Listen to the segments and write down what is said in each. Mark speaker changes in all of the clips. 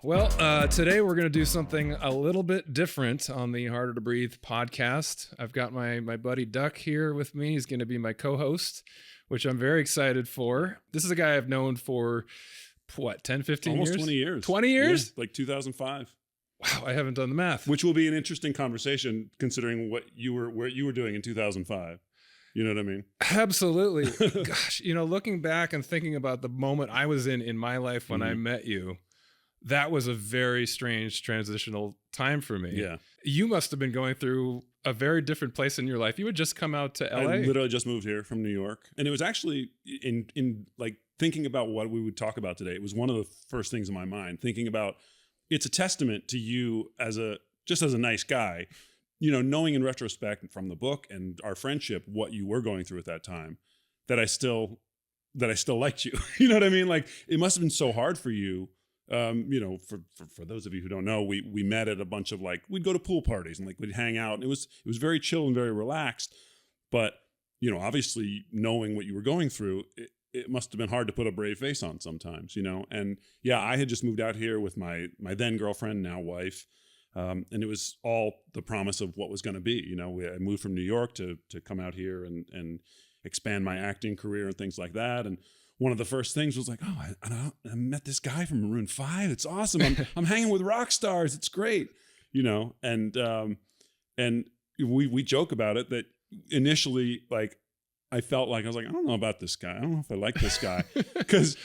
Speaker 1: Well, today we're going to do something a little bit different on the Harder to Breathe podcast. I've got my buddy Duck here with me. He's going to be my co-host, which I'm very excited for. This is a guy I've known for, 10, 15
Speaker 2: Almost
Speaker 1: years?
Speaker 2: 20 years.
Speaker 1: 20 years?
Speaker 2: Yeah, like 2005.
Speaker 1: Wow, I haven't done the math.
Speaker 2: Which will be an interesting conversation what you were doing in 2005. You know what I mean?
Speaker 1: Absolutely. Gosh, looking back and thinking about the moment I was in my life when I met you, that was a very strange transitional time for me.
Speaker 2: Yeah.
Speaker 1: You must have been going through a very different place in your life. You had just come out to LA.
Speaker 2: I literally just moved here from New York. And it was actually in like thinking about what we would talk about today. It was one of the first things in my mind, thinking about it's a testament to you as a nice guy, knowing in retrospect from the book and our friendship, what you were going through at that time, that I still liked you. You know what I mean? Like it must've been so hard for you. For those of you who don't know, we met at a bunch of we'd go to pool parties and we'd hang out, and it was very chill and very relaxed. But, obviously knowing what you were going through, it must have been hard to put a brave face on sometimes, and yeah, I had just moved out here with my then girlfriend, now wife. And it was all the promise of what was going to be, I moved from New York to come out here and expand my acting career and things like that. And one of the first things was like, oh, I met this guy from Maroon 5. It's awesome. I'm hanging with rock stars. It's great, and we joke about it that initially, I felt like I was like, I don't know about this guy. I don't know if I like this guy because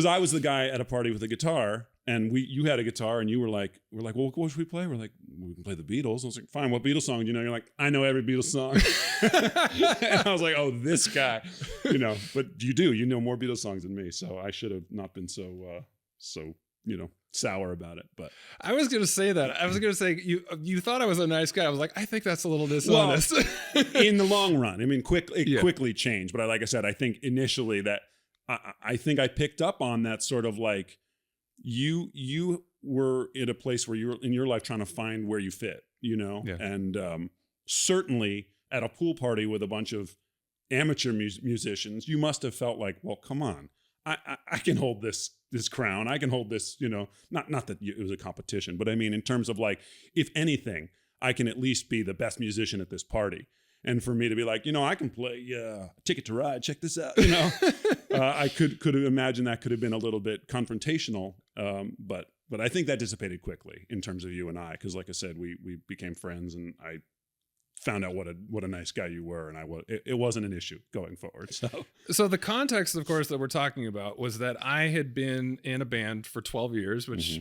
Speaker 2: I was the guy at a party with a guitar, and you had a guitar, and we're like, well, what should we play? We're like, we can play the Beatles. I was like, fine, what Beatles song do you know? You're like, I know every Beatles song. And I was like, oh, this guy, but you know more Beatles songs than me, so I should have not been so sour about it. But
Speaker 1: I was going to say that. I was going to say you thought I was a nice guy. I was like, I think that's a little dishonest.
Speaker 2: Well, in the long run, I mean, quickly changed. But like I said, I think initially that I think I picked up on that sort of like you were in a place where you're in your life trying to find where you fit,
Speaker 1: Yeah.
Speaker 2: And certainly at a pool party with a bunch of amateur musicians, you must have felt like, well, come on, I can hold this crown. I can hold this, not that it was a competition, but I mean, in terms of like, if anything, I can at least be the best musician at this party. And for me to be like, I can play Ticket to Ride, check this out, I could imagine that could have been a little bit confrontational. But I think that dissipated quickly in terms of you and I, because like I said, we became friends, and I found out what a nice guy you were, and it wasn't an issue going forward.
Speaker 1: So the context, of course, that we're talking about was that I had been in a band for 12 years, which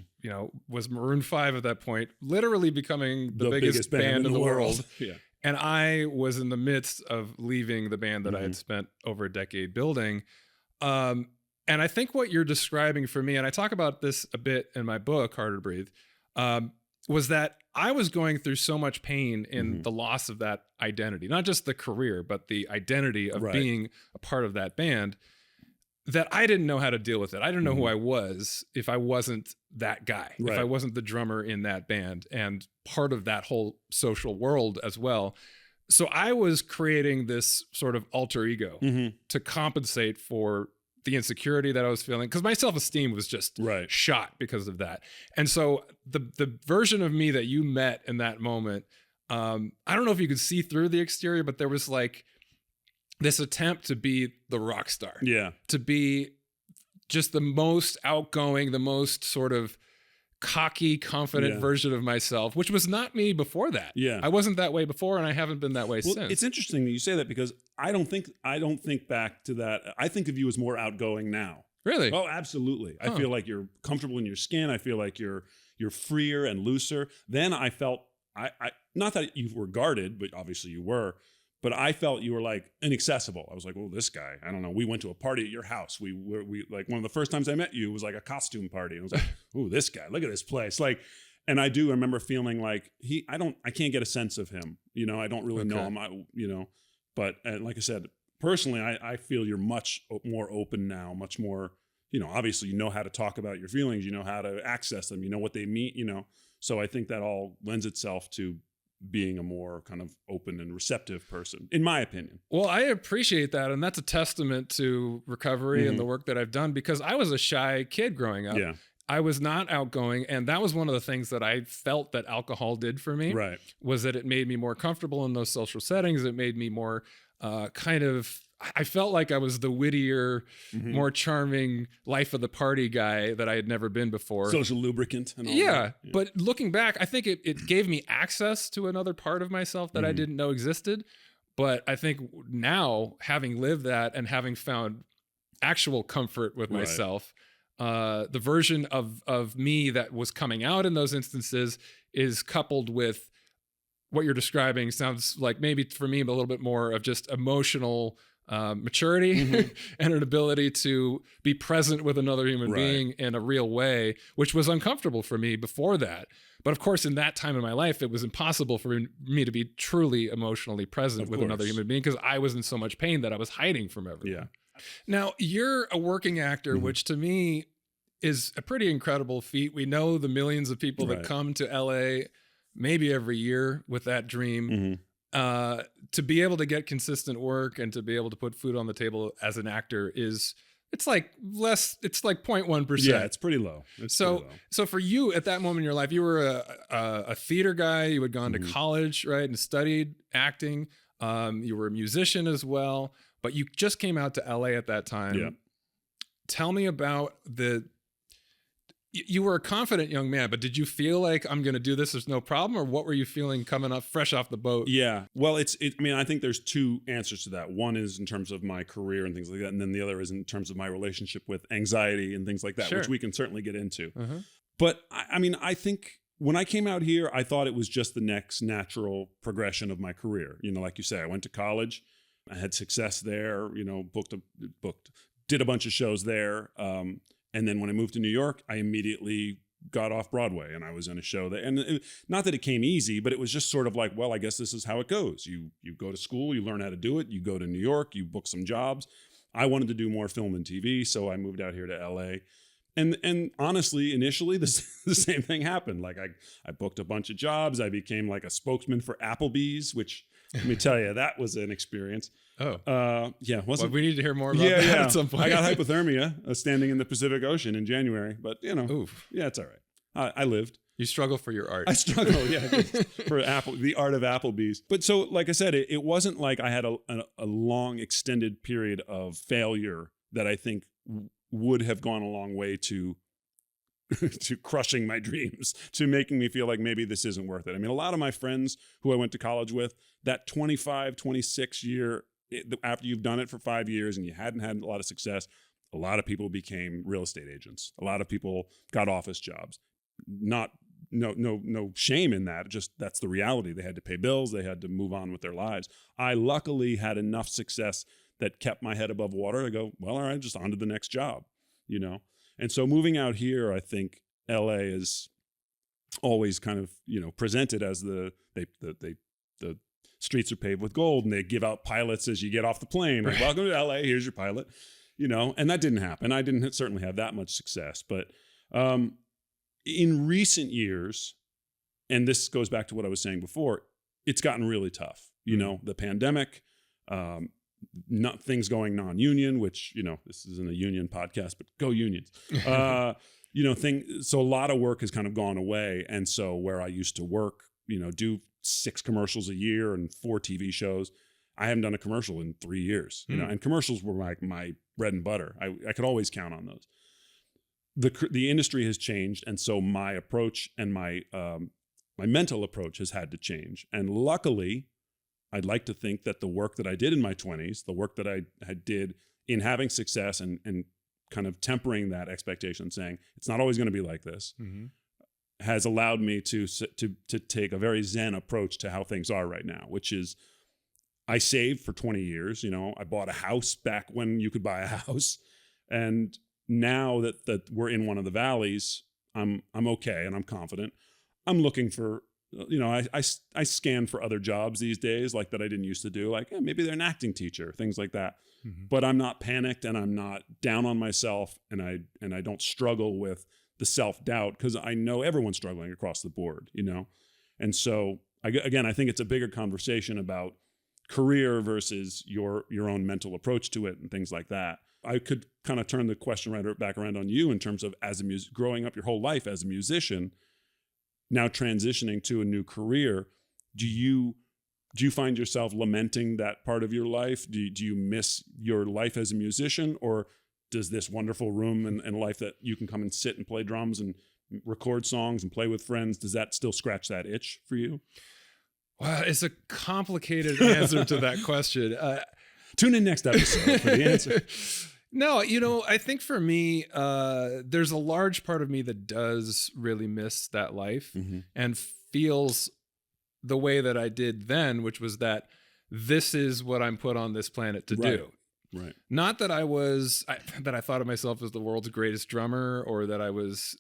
Speaker 1: was Maroon 5 at that point, literally becoming the biggest band in the world.
Speaker 2: Yeah.
Speaker 1: And I was in the midst of leaving the band that I had spent over a decade building. And I think what you're describing for me, and I talk about this a bit in my book, Harder to Breathe, was that I was going through so much pain in the loss of that identity, not just the career, but the identity of being a part of that band, that I didn't know how to deal with it. I didn't know who I was if I wasn't that guy, if I wasn't the drummer in that band and part of that whole social world as well. So I was creating this sort of alter ego to compensate for the insecurity that I was feeling, because my self-esteem was just shot because of that. And so the version of me that you met in that moment, I don't know if you could see through the exterior, but there was like this attempt to be the rock star, to be just the most outgoing, the most sort of cocky, confident version of myself, which was not me before that.
Speaker 2: Yeah.
Speaker 1: I wasn't that way before, and I haven't been that way since.
Speaker 2: It's interesting that you say that, because I don't think back to that. I think of you as more outgoing now.
Speaker 1: Really?
Speaker 2: Oh, absolutely. I feel like you're comfortable in your skin. I feel like you're freer and looser. Then I felt I not that you were guarded, but obviously you were. But I felt you were like inaccessible. I was like, oh, this guy, I don't know. We went to a party at your house. We like, one of the first times I met you was like a costume party. And I was like, oh, this guy, look at this place. Like, and I do remember feeling like I can't get a sense of him. I don't really know him, but like I said, personally, I feel you're much more open now, much more, obviously you know how to talk about your feelings, you know how to access them, you know what they mean, so I think that all lends itself to being a more kind of open and receptive person, in my opinion.
Speaker 1: Well, I appreciate that. And that's a testament to recovery and the work that I've done, because I was a shy kid growing up.
Speaker 2: Yeah.
Speaker 1: I was not outgoing. And that was one of the things that I felt that alcohol did for me,
Speaker 2: Right.
Speaker 1: was that it made me more comfortable in those social settings. It made me more I felt like I was the wittier, more charming life of the party guy that I had never been before.
Speaker 2: Social lubricant and all
Speaker 1: Yeah.
Speaker 2: that. Yeah.
Speaker 1: But looking back, I think it gave me access to another part of myself that I didn't know existed. But I think now, having lived that and having found actual comfort with myself, the version of me that was coming out in those instances is coupled with what you're describing. Sounds like maybe for me a little bit more of just emotional maturity and an ability to be present with another human being in a real way, which was uncomfortable for me before that. But of course, in that time in my life, it was impossible for me to be truly emotionally present with another human being, because I was in so much pain that I was hiding from everyone.
Speaker 2: Yeah.
Speaker 1: Now, you're a working actor, which to me is a pretty incredible feat. We know the millions of people that come to LA maybe every year with that dream. To be able to get consistent work and to be able to put food on the table as an actor it's like 0.1%.
Speaker 2: Yeah, it's pretty low.
Speaker 1: So for you at that moment in your life, you were a theater guy. You had gone to college, right, and studied acting. You were a musician as well, but you just came out to LA at that time.
Speaker 2: Yeah.
Speaker 1: Tell me about you were a confident young man, but did you feel like, I'm going to do this, there's no problem? Or what were you feeling coming up fresh off the boat?
Speaker 2: Yeah. Well, I mean, I think there's two answers to that. One is in terms of my career and things like that. And then the other is in terms of my relationship with anxiety and things like that, which we can certainly get into. But I mean, I think when I came out here, I thought it was just the next natural progression of my career. You know, like you say, I went to college, I had success there, you know, did a bunch of shows there. And then when I moved to New York, I immediately got Off-Broadway, and I was in a show that, and not that it came easy, but it was just sort of like, well, I guess this is how it goes. You go to school, you learn how to do it. You go to New York, you book some jobs. I wanted to do more film and TV, so I moved out here to LA. And honestly, initially, the same thing happened. Like I booked a bunch of jobs. I became like a spokesman for Applebee's, which, let me tell you, that was an experience. Yeah.
Speaker 1: Well, we need to hear more about that at some point.
Speaker 2: I got hypothermia standing in the Pacific Ocean in January, but you know, yeah, it's all right. I lived.
Speaker 1: You struggle for your art.
Speaker 2: I struggle, yeah, for the art of Applebee's. But so, like I said, it wasn't like I had a long extended period of failure that I think would have gone a long way to crushing my dreams, to making me feel like maybe this isn't worth it. I mean, a lot of my friends who I went to college with, that 25, 26 year, after you've done it for 5 years and you hadn't had a lot of success, a lot of people became real estate agents. A lot of people got office jobs. No shame in that. Just that's the reality. They had to pay bills. They had to move on with their lives. I luckily had enough success that kept my head above water to go, well, all right, just on to the next job, you know? And so moving out here, I think LA is always kind of, you know, presented as the streets are paved with gold, and they give out pilots as you get off the plane. Like, welcome to LA, here's your pilot, you know, and that didn't happen. I didn't certainly have that much success, but in recent years, and this goes back to what I was saying before, it's gotten really tough. You know, the pandemic, not things going non-union, which, you know, this isn't a union podcast, but go unions. You know, so a lot of work has kind of gone away. And so where I used to work, you know, do 6 commercials a year and 4 TV shows, I haven't done a commercial in 3 years, you know, and commercials were like my bread and butter. I could always count on those. The industry has changed. And so my approach and my mental approach has had to change. And luckily, I'd like to think that the work that I did in my 20s, the work that I did in having success and kind of tempering that expectation, saying it's not always going to be like this, has allowed me to take a very Zen approach to how things are right now, which is I saved for 20 years. You know, I bought a house back when you could buy a house. And now that we're in one of the valleys, I'm okay and I'm confident. I'm looking for, you know, I scan for other jobs these days, like that I didn't used to do, like maybe they're an acting teacher, things like that. But I'm not panicked and I'm not down on myself, and I don't struggle with the self-doubt, because I know everyone's struggling across the board, you know? And so I think it's a bigger conversation about career versus your own mental approach to it and things like that. I could kind of turn the question right back around on you in terms of growing up your whole life as a musician, now transitioning to a new career. Do you find yourself lamenting that part of your life? Do you miss your life as a musician, or does this wonderful room and life that you can come and sit and play drums and record songs and play with friends, does that still scratch that itch for you?
Speaker 1: Well, it's a complicated answer to that question.
Speaker 2: Tune in next episode for the answer.
Speaker 1: No, I think for me, there's a large part of me that does really miss that life and feels the way that I did then, which was that this is what I'm put on this planet to do.
Speaker 2: Right.
Speaker 1: Not that I thought of myself as the world's greatest drummer, or that I was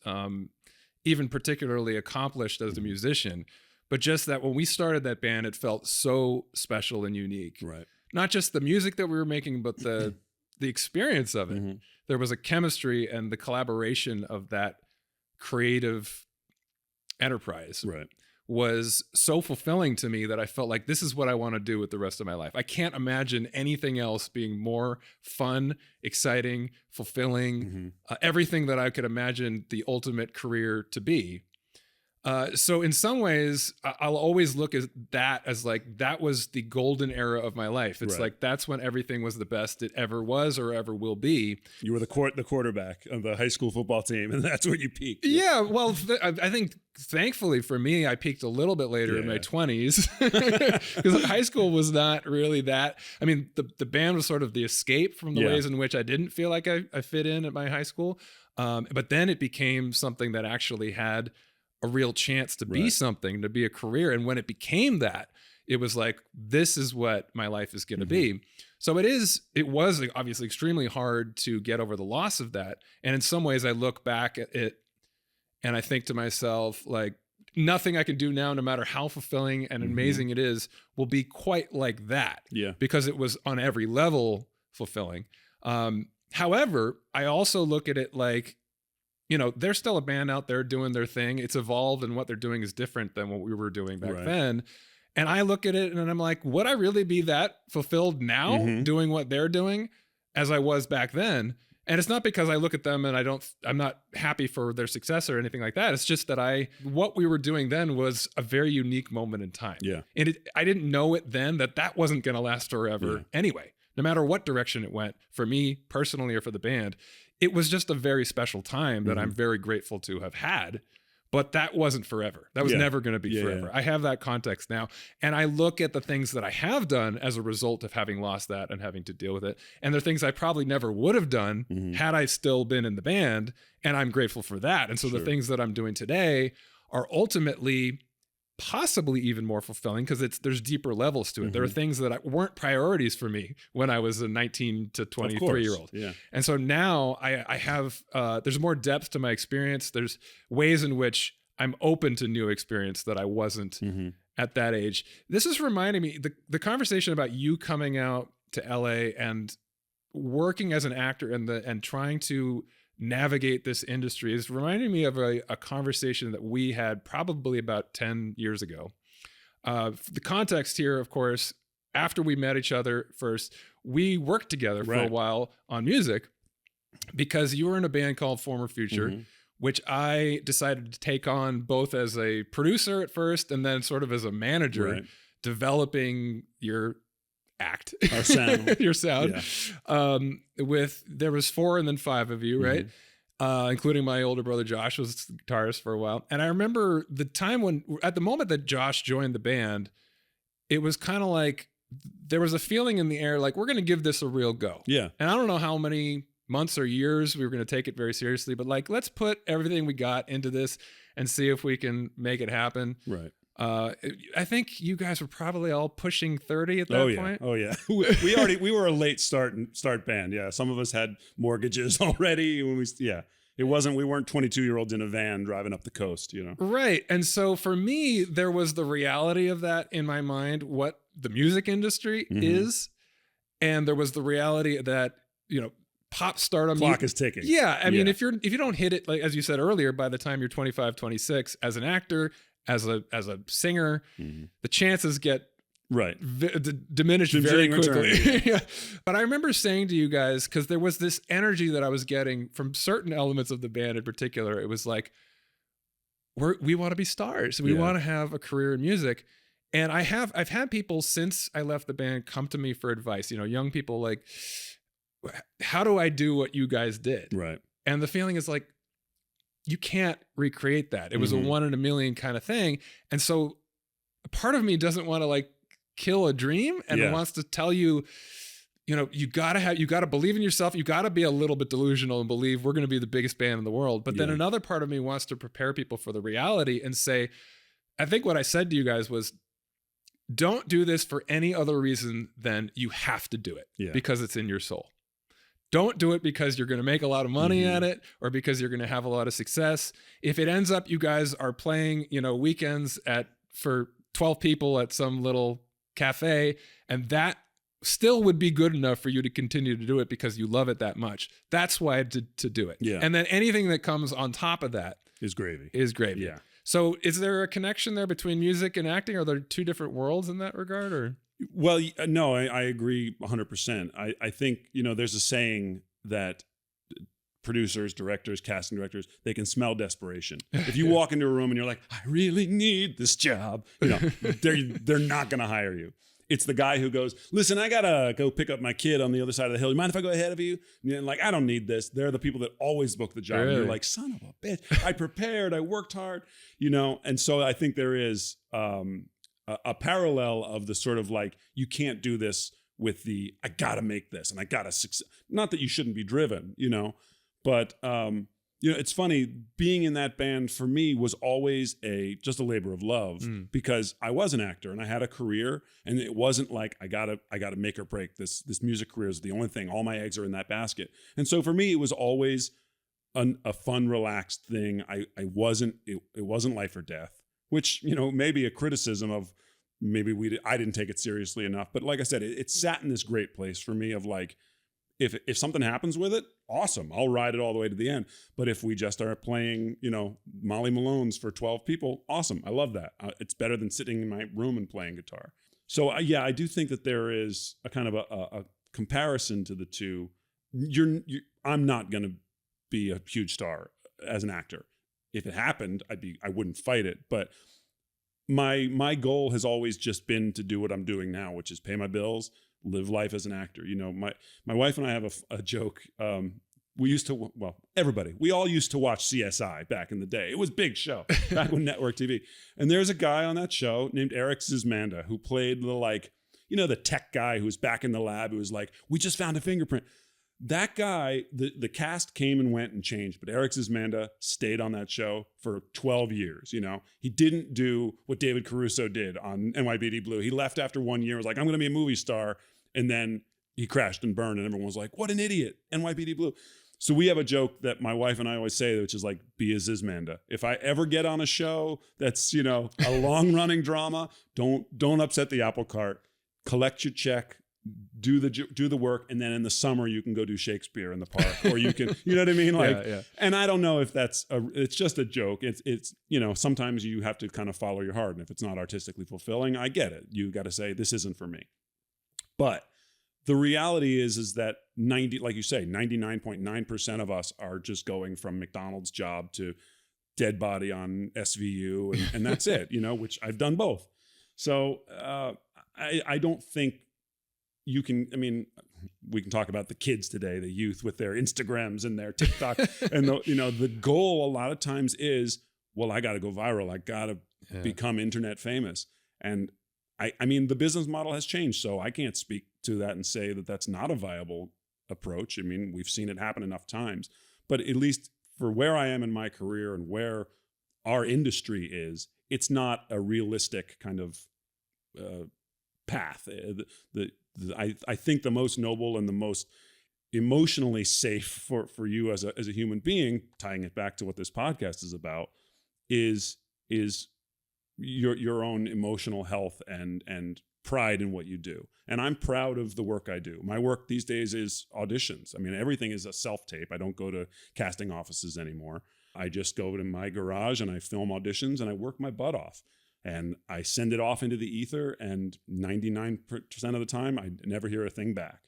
Speaker 1: even particularly accomplished as a musician, but just that when we started that band, it felt so special and unique.
Speaker 2: Right.
Speaker 1: Not just the music that we were making, but the experience of it. There was a chemistry and the collaboration of that creative enterprise was so fulfilling to me that I felt like this is what I want to do with the rest of my life. I can't imagine anything else being more fun, exciting, fulfilling, everything that I could imagine the ultimate career to be. So in some ways, I'll always look at that as like, that was the golden era of my life. It's like, that's when everything was the best it ever was or ever will be.
Speaker 2: You were the quarterback of the high school football team, and that's when you peaked.
Speaker 1: Yeah. Well, I think thankfully for me, I peaked a little bit later in my 20s, because high school was not really that. I mean, the band was sort of the escape from the ways in which I didn't feel like I fit in at my high school. But then it became something that actually had a real chance to be something, to be a career. And when it became that, it was like, this is what my life is going to be. So it was obviously extremely hard to get over the loss of that. And in some ways I look back at it and I think to myself, like, nothing I can do now, no matter how fulfilling and amazing it is, will be quite like that. Yeah. Because it was on every level fulfilling. However, I also look at it like, there's still a band out there doing their thing. It's evolved, and what they're doing is different than what we were doing back then. And I look at it and I'm like, would I really be that fulfilled now doing what they're doing as I was back then? And it's not because I look at them and I'm not happy for their success or anything like that. It's just that what we were doing then was a very unique moment in time. Yeah. And I didn't know it then that wasn't going to last forever anyway, no matter what direction it went for me personally or for the band. It was just a very special time that I'm very grateful to have had, but that wasn't forever. That was never going to be forever. I have that context now. And I look at the things that I have done as a result of having lost that and having to deal with it. And they're things I probably never would have done had I still been in the band. And I'm grateful for that. And so the things that I'm doing today are ultimately possibly even more fulfilling because there's deeper levels to it. There are things that weren't priorities for me when I was a 19 to 23-year-old. Yeah. And so now I have, there's more depth to my experience. There's ways in which I'm open to new experience that I wasn't at that age. This is reminding me, the conversation about you coming out to LA and working as an actor and trying to navigate this industry is reminding me of a conversation that we had probably about 10 years ago. The context here, of course, after we met each other first, we worked together for a while on music because you were in a band called Former Future, which I decided to take on both as a producer at first and then sort of as a manager, developing your act, our sound, your sound. There was 4 and then 5 of you, right? Including my older brother Josh was the guitarist for a while. And I remember at the moment that Josh joined the band, it was kind of like there was a feeling in the air like, we're going to give this a real go. Yeah. And I don't know how many months or years we were going to take it very seriously, but like, let's put everything we got into this and see if we can make it happen. Right. I think you guys were probably all pushing 30 at that point.
Speaker 2: Oh yeah. We were a late start band. Yeah. Some of us had mortgages already when we weren't 22-year-olds in a van driving up the coast,
Speaker 1: Right. And so for me, there was the reality of that in my mind, what the music industry is. And there was the reality that, pop stardom
Speaker 2: clock is ticking.
Speaker 1: Yeah. I mean, if you don't hit it, like, as you said earlier, by the time you're 25, 26 as an actor, as a singer, the chances get
Speaker 2: Right.
Speaker 1: diminished very quickly.
Speaker 2: Return,
Speaker 1: Yeah. But I remember saying to you guys, because there was this energy that I was getting from certain elements of the band in particular. It was like, we want to be stars. We want to have a career in music. And I've had people since I left the band come to me for advice, young people like, how do I do what you guys did?
Speaker 2: Right.
Speaker 1: And the feeling is like, you can't recreate that. It was a 1 in a million kind of thing. And so a part of me doesn't want to like kill a dream and wants to tell you, you gotta believe in yourself. You gotta be a little bit delusional and believe we're going to be the biggest band in the world. But then another part of me wants to prepare people for the reality and say, I think what I said to you guys was, don't do this for any other reason than you have to do it because it's in your soul. Don't do it because you're going to make a lot of money at it or because you're going to have a lot of success. If it ends up you guys are playing, weekends for 12 people at some little cafe, and that still would be good enough for you to continue to do it because you love it that much. That's why to do it.
Speaker 2: Yeah.
Speaker 1: And then anything that comes on top of that
Speaker 2: is gravy.
Speaker 1: Yeah. So is there a connection there between music and acting? Are there two different worlds in that regard, or?
Speaker 2: Well, no, I agree 100%. I think, there's a saying that producers, directors, casting directors, they can smell desperation. If you walk into a room and you're like, I really need this job, they're not going to hire you. It's the guy who goes, listen, I got to go pick up my kid on the other side of the hill. You mind if I go ahead of you? And like, I don't need this. They're the people that always book the job. Really? And you're like, son of a bitch. I prepared. I worked hard, And so I think there is a parallel of the sort of like, you can't do this with the, I got to make this and I got to succeed. Not that you shouldn't be driven, but it's funny, being in that band for me was always just a labor of love because I was an actor and I had a career, and it wasn't like I gotta make or break this music career is the only thing. All my eggs are in that basket. And so for me, it was always a fun, relaxed thing. It wasn't life or death, which, maybe a criticism of maybe I didn't take it seriously enough. But like I said, it sat in this great place for me of like, if something happens with it, awesome. I'll ride it all the way to the end. But if we just are playing, Molly Malone's for 12 people, awesome. I love that. It's better than sitting in my room and playing guitar. So I do think that there is a kind of a comparison to the two. I'm not going to be a huge star as an actor. If it happened, I wouldn't fight it. But my goal has always just been to do what I'm doing now, which is pay my bills, live life as an actor. My wife and I have a joke. We all used to watch CSI back in the day. It was a big show back when network TV. And there's a guy on that show named Eric Zismanda who played the tech guy who's back in the lab who was like, we just found a fingerprint. That guy, the cast came and went and changed, but Eric Zismanda stayed on that show for 12 years. He didn't do what David Caruso did on NYPD Blue. He left after 1 year, was like, I'm going to be a movie star. And then he crashed and burned, and everyone was like, what an idiot, NYPD Blue. So we have a joke that my wife and I always say, which is like, be a Zismanda. If I ever get on a show that's, a long running drama, don't upset the apple cart. Collect your check. Do the work, and then in the summer you can go do Shakespeare in the park, or you can, you know what I mean? Like, yeah. And I don't know if it's just a joke. It's sometimes you have to kind of follow your heart, and if it's not artistically fulfilling, I get it. You got to say this isn't for me. But the reality is that 99.9% of us are just going from McDonald's job to dead body on SVU, and that's it. Which I've done both. So I don't think. You can, we can talk about the kids today, the youth with their Instagrams and their TikTok. And, the goal a lot of times is, well, I got to go viral. I got to become internet famous. And the business model has changed. So I can't speak to that and say that that's not a viable approach. We've seen it happen enough times. But at least for where I am in my career and where our industry is, it's not a realistic kind of path. I think the most noble and the most emotionally safe for you as a human being, tying it back to what this podcast is about, is your own emotional health and pride in what you do. And I'm proud of the work I do. My work these days is auditions. Everything is a self-tape. I don't go to casting offices anymore. I just go to my garage and I film auditions and I work my butt off. and I send it off into the ether, and 99% of the time I never hear a thing back.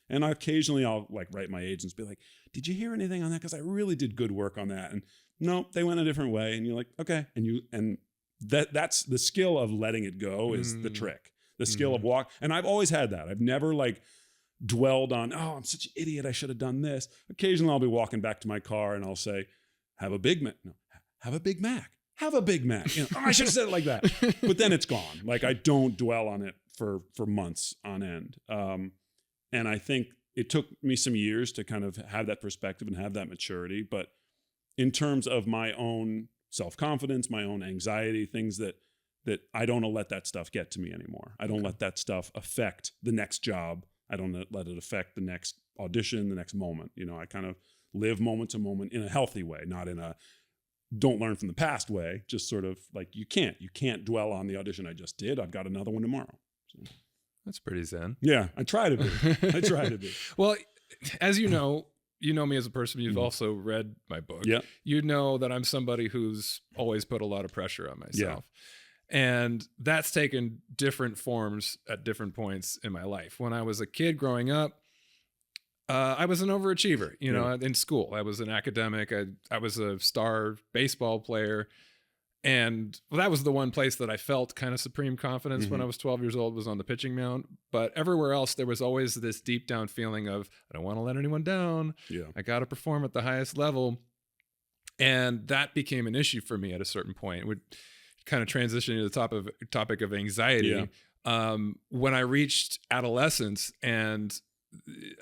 Speaker 2: And occasionally I'll like write my agents, be like, did you hear anything on that? Because I really did good work on that. And no, they went a different way. And you're like, okay. And that's the skill of letting it go is the trick. The skill of walk. And I've always had that. I've never like dwelled on, oh, I'm such an idiot, I should have done this. Occasionally I'll be walking back to my car and I'll say, have a Big Mac. No, have a Big Mac. Have a Big Mac. You know, oh, I should have said it like that. But then it's gone. Like I don't dwell on it for months on end. And I think it took me some years to kind of have that perspective and have that maturity. But in terms of my own self-confidence, my own anxiety, things that I don't let that stuff get to me anymore. I don't let that stuff affect the next job. I don't let it affect the next audition, the next moment. You know, I kind of live moment to moment in a healthy way, not in a don't learn from the past way. Just sort of like you can't dwell on the audition I just did. I've got another one tomorrow. So.
Speaker 1: That's pretty zen.
Speaker 2: Yeah, I try to be.
Speaker 1: Well, as you know me as a person. You've also read my book.
Speaker 2: Yeah.
Speaker 1: You know that I'm somebody who's always put a lot of pressure on myself. Yeah. And that's taken different forms at different points in my life. When I was a kid growing up, I was an overachiever, you know, in school. I was an academic. I was a star baseball player. And that was the one place that I felt kind of supreme confidence when I was 12 years old, was on the pitching mound. But everywhere else, there was always this deep down feeling of, I don't want to let anyone down. Yeah. I got to perform at the highest level. And that became an issue for me at a certain point. It would kind of transition to the topic of anxiety. Yeah. When I reached adolescence, and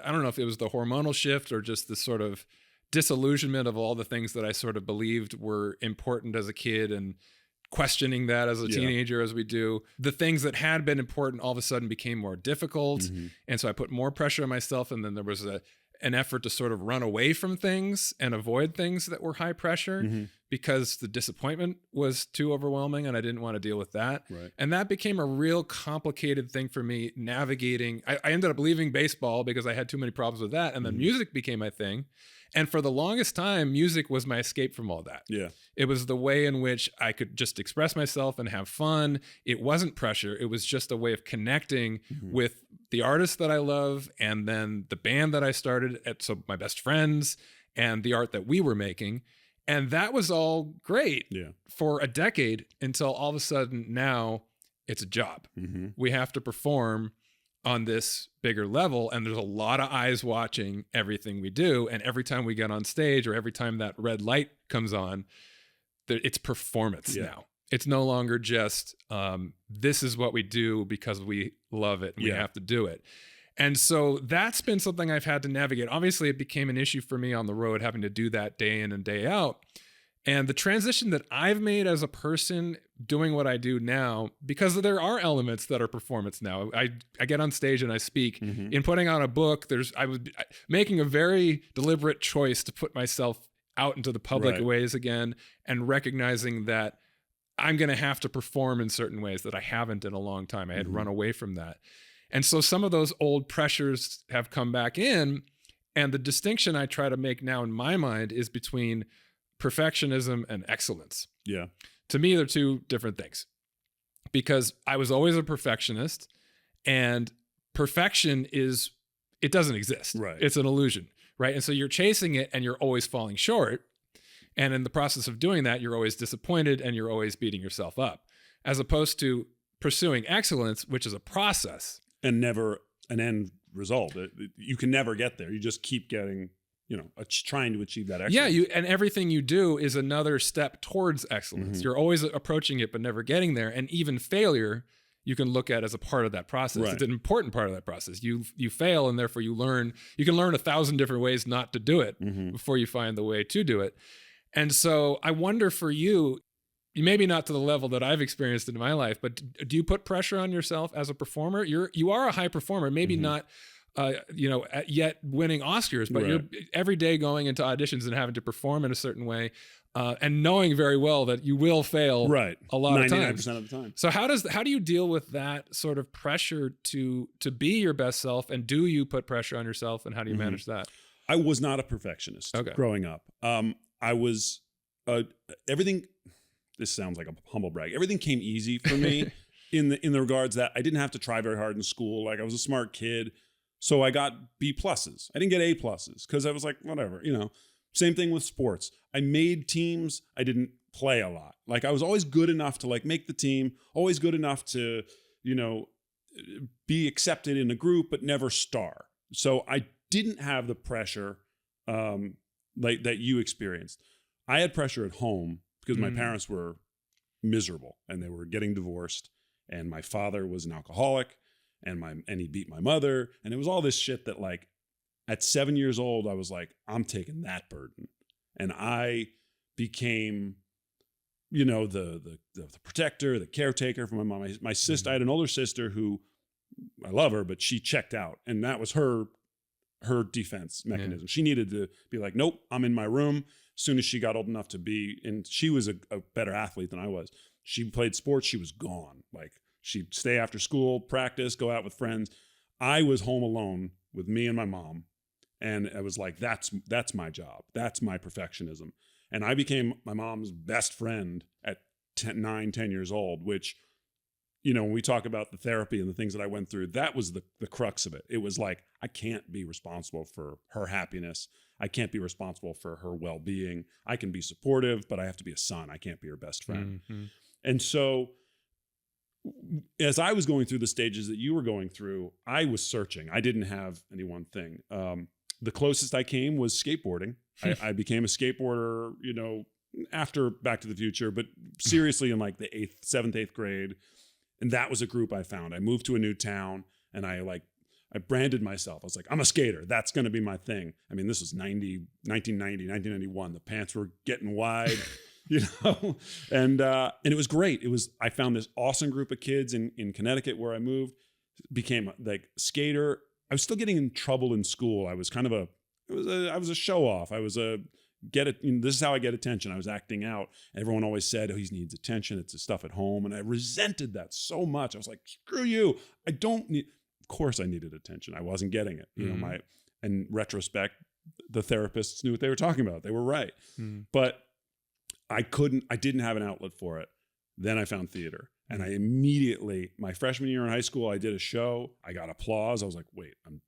Speaker 1: I don't know if it was the hormonal shift or just the sort of disillusionment of all the things that I sort of believed were important as a kid, and questioning that as a teenager, as we do. The things that had been important all of a sudden became more difficult. And so I put more pressure on myself. And then there was an effort to sort of run away from things and avoid things that were high pressure because the disappointment was too overwhelming and I didn't want to deal with that. Right. And that became a real complicated thing for me navigating. I ended up leaving baseball because I had too many problems with that. And then music became my thing. And for the longest time, music was my escape from all that. Yeah. It was the way in which I could just express myself and have fun. It wasn't pressure. It was just a way of connecting with the artists that I love, and then the band that I started at, so my best friends, and the art that we were making. And that was all great for a decade, until all of a sudden now it's a job. We have to perform on this bigger level, and there's a lot of eyes watching everything we do. And every time we get on stage, or every time that red light comes on, it's performance now. It's no longer just, this is what we do because we love it and we have to do it. And so that's been something I've had to navigate. Obviously, it became an issue for me on the road, having to do that day in and day out. And the transition that I've made as a person doing what I do now, because there are elements that are performance now. I get on stage and I speak. In putting out a book, I was making a very deliberate choice to put myself out into the public ways again, and recognizing that I'm going to have to perform in certain ways that I haven't in a long time. I had run away from that. And so some of those old pressures have come back in. And the distinction I try to make now in my mind is between perfectionism and excellence. Yeah. To me, they're two different things, because I was always a perfectionist, and perfection it doesn't exist. Right. It's an illusion. Right. And so you're chasing it and you're always falling short. And in the process of doing that, you're always disappointed and you're always beating yourself up, as opposed to pursuing excellence, which is a process. And never an end result. You can never get there. You just keep getting, trying to achieve that excellence. Yeah, and everything you do is another step towards excellence. You're always approaching it, but never getting there. And even failure, you can look at as a part of that process. Right. It's an important part of that process. You fail, and therefore you learn. You can learn 1,000 different ways not to do it before you find the way to do it. And so I wonder for you, maybe not to the level that I've experienced in my life, but do you put pressure on yourself as a performer? You are a high performer, maybe not, yet winning Oscars, but you're every day going into auditions and having to perform in a certain way, and knowing very well that you will fail a lot of times. 99% of the time. So how do you deal with that sort of pressure to be your best self, and do you put pressure on yourself, and how do you manage that? I was not a perfectionist growing up. I was everything.
Speaker 2: this sounds like a humble brag. Everything came easy for me in the regards that I didn't have to try very hard in school. Like I was a smart kid. So I got B pluses. I didn't get A pluses because I was like, whatever, Same thing with sports. I made teams. I didn't play a lot. Like I was always good enough to like make the team, always good enough to, be accepted in a group, but never star. So I didn't have the pressure like that you experienced. I had pressure at home because my parents were miserable and they were getting divorced, and my father was an alcoholic, and he beat my mother, and it was all this shit that like at 7 years old I was like, I'm taking that burden, and I became the protector, the caretaker for my mom. My sister, I had an older sister who I love her, but she checked out, and that was her defense mechanism. She needed to be like, nope, I'm in my room. As soon as she got old enough to be, and she was a better athlete than I was. She played sports. She was gone. Like she'd stay after school, practice, go out with friends. I was home alone with me and my mom. And I was like, that's my job. That's my perfectionism. And I became my mom's best friend at 10 years old, which, when we talk about the therapy and the things that I went through, that was the crux of it. It was like, I can't be responsible for her happiness. I can't be responsible for her well-being. I can be supportive, but I have to be a son. I can't be her best friend. Mm-hmm. And so as I was going through the stages that you were going through, I was searching. I didn't have any one thing. The closest I came was skateboarding. I became a skateboarder, after Back to the Future, but seriously in like the 7th, 8th grade. And that was a group I found. I moved to a new town and I branded myself. I was like, I'm a skater. That's going to be my thing. I mean, this was 1991. The pants were getting wide, and it was great. I found this awesome group of kids in Connecticut where I moved, became like skater. I was still getting in trouble in school. I was I was a show off. I was this is how I get attention. I was acting out. Everyone always said, oh, he needs attention. It's his stuff at home. And I resented that so much. I was like, screw you. Of course I needed attention. I wasn't getting it. In retrospect, the therapists knew what they were talking about. They were right. But I didn't have an outlet for it. Then I found theater. And I immediately, my freshman year in high school, I did a show. I got applause. I was like, wait, I'm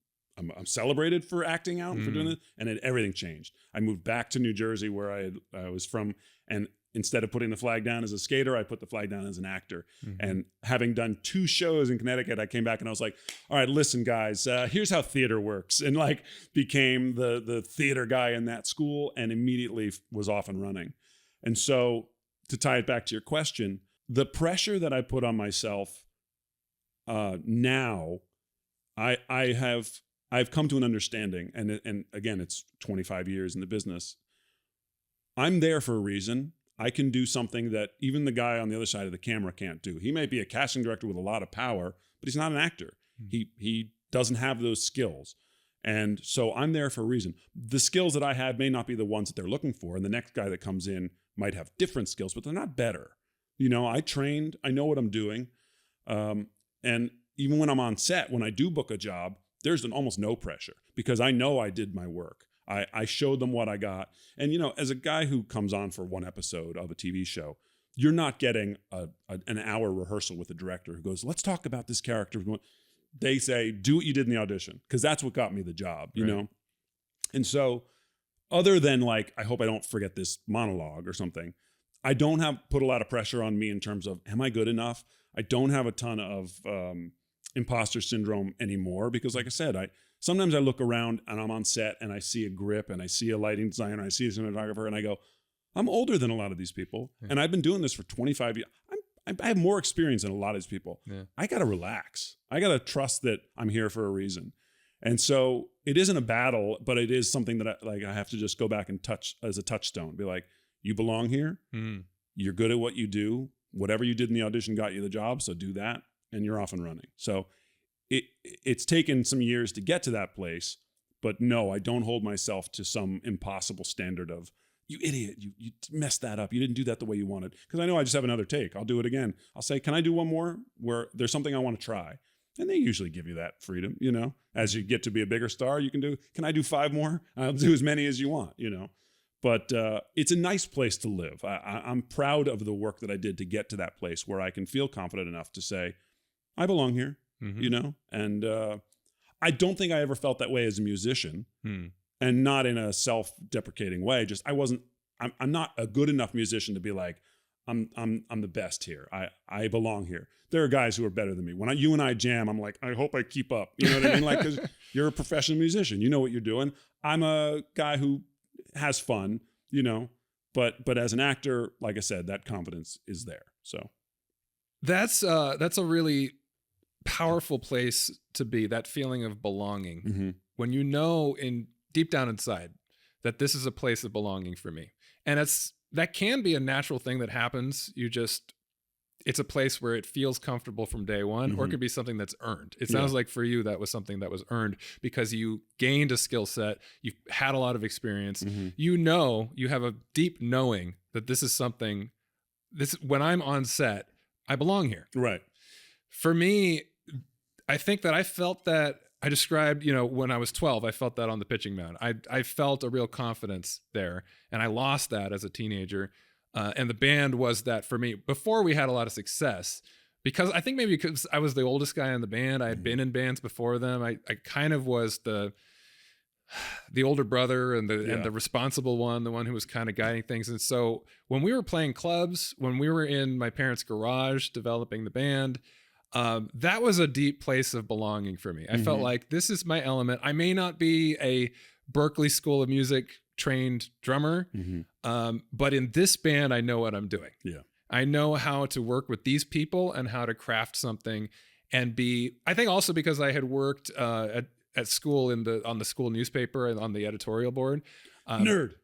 Speaker 2: celebrated for acting out and for doing this. And everything changed. I moved back to New Jersey where I was from. And instead of putting the flag down as a skater, I put the flag down as an actor. And having done 2 shows in Connecticut, I came back and I was like, all right, listen, guys, here's how theater works. And like became the theater guy in that school and immediately was off and running. And so to tie it back to your question, the pressure that I put on myself now, I've come to an understanding, and again, it's 25 years in the business. I'm there for a reason. I can do something that even the guy on the other side of the camera can't do. He may be a casting director with a lot of power, but he's not an actor. He doesn't have those skills. And so I'm there for a reason. The skills that I had may not be the ones that they're looking for, and the next guy that comes in might have different skills, but they're not better. I trained, I know what I'm doing. And even when I'm on set, when I do book a job, there's almost no pressure because I know I did my work. I showed them what I got. And, as a guy who comes on for one episode of a TV show, you're not getting an hour rehearsal with a director who goes, let's talk about this character. They say, do what you did in the audition because that's what got me the job, you know? And so other than like, I hope I don't forget this monologue or something, I don't put a lot of pressure on me in terms of, am I good enough? I don't have a ton of imposter syndrome anymore because like I said, sometimes I look around and I'm on set and I see a grip and I see a lighting designer, I see a cinematographer and I go, I'm older than a lot of these people. And I've been doing this for 25 years. I have more experience than a lot of these people. I got to relax. I got to trust that I'm here for a reason. And so it isn't a battle, but it is something that I have to just go back and touch as a touchstone. Be like, you belong here. You're good at what you do. Whatever you did in the audition got you the job. So do that and you're off and running. So it's taken some years to get to that place, but no, I don't hold myself to some impossible standard of, you idiot, you messed that up. You didn't do that the way you wanted. Because I know I just have another take. I'll do it again. I'll say, can I do one more where there's something I want to try? And they usually give you that freedom, As you get to be a bigger star, can I do 5 more? I'll do as many as you want, But it's a nice place to live. I'm proud of the work that I did to get to that place where I can feel confident enough to say, I belong here, and I don't think I ever felt that way as a musician, and not in a self-deprecating way. Just I'm not a good enough musician to be like, I'm the best here. I belong here. There are guys who are better than me. When you and I jam, I'm like, I hope I keep up. You know what I mean? Like, 'cause you're a professional musician. You know what you're doing. I'm a guy who has fun, but as an actor, like I said, that confidence is there. So
Speaker 1: that's a really powerful place to be, that feeling of belonging. When in deep down inside that this is a place of belonging for me. And that can be a natural thing that happens. It's a place where it feels comfortable from day one, or it could be something that's earned. It sounds like for you, that was something that was earned because you gained a skill set. You've had a lot of experience. You have a deep knowing that this is something, when I'm on set, I belong here.
Speaker 2: Right.
Speaker 1: For me, I think that I felt that I described, when I was 12, I felt that on the pitching mound. I felt a real confidence there, and I lost that as a teenager. And the band was that for me before we had a lot of success, because I think maybe because I was the oldest guy in the band. I had been in bands before them. I kind of was the older brother and the responsible one, the one who was kind of guiding things. And so when we were playing clubs, when we were in my parents' garage developing the band, that was a deep place of belonging for me. I felt like this is my element. I may not be a Berklee School of Music trained drummer, but in this band, I know what I'm doing. Yeah, I know how to work with these people and how to craft something, and I think also because I had worked at school on the school newspaper and on the editorial board.
Speaker 2: Nerd.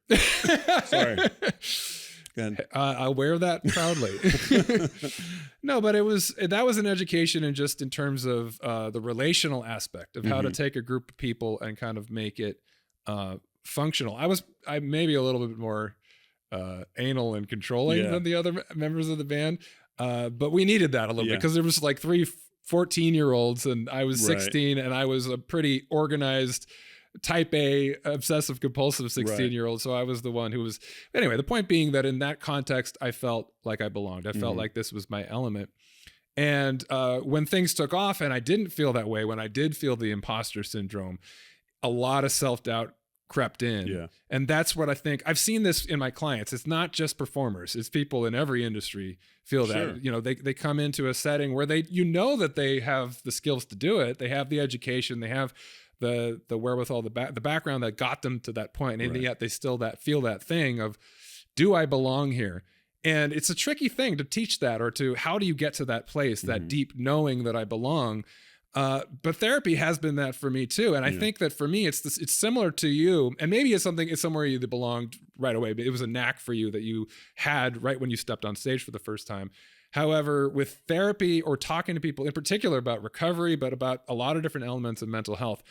Speaker 2: Sorry.
Speaker 1: I'll wear that proudly. No, but that was an education, and just in terms of the relational aspect of how to take a group of people and kind of make it functional. I maybe a little bit more anal and controlling than the other members of the band, but we needed that a little bit because there was like 3 14-year-olds and I was 16, and I was a pretty organized type A obsessive compulsive 16-year-old. So I was the one who was, anyway, the point being that in that context, I felt like I belonged. I felt like this was my element. And when things took off and I didn't feel that way, when I did feel the imposter syndrome, a lot of self-doubt crept in. Yeah. And that's what I think. I've seen this in my clients. It's not just performers. It's people in every industry feel that, they come into a setting where that they have the skills to do it. They have the education, they have the wherewithal, the background that got them to that point. And yet they still feel that thing of, do I belong here? And it's a tricky thing to teach that, or how do you get to that place, that deep knowing that I belong? But therapy has been that for me too. And I think that for me, it's similar to you, and maybe it's somewhere you belonged right away, but it was a knack for you that you had right when you stepped on stage for the first time. However, with therapy or talking to people in particular about recovery, but about a lot of different elements of mental health,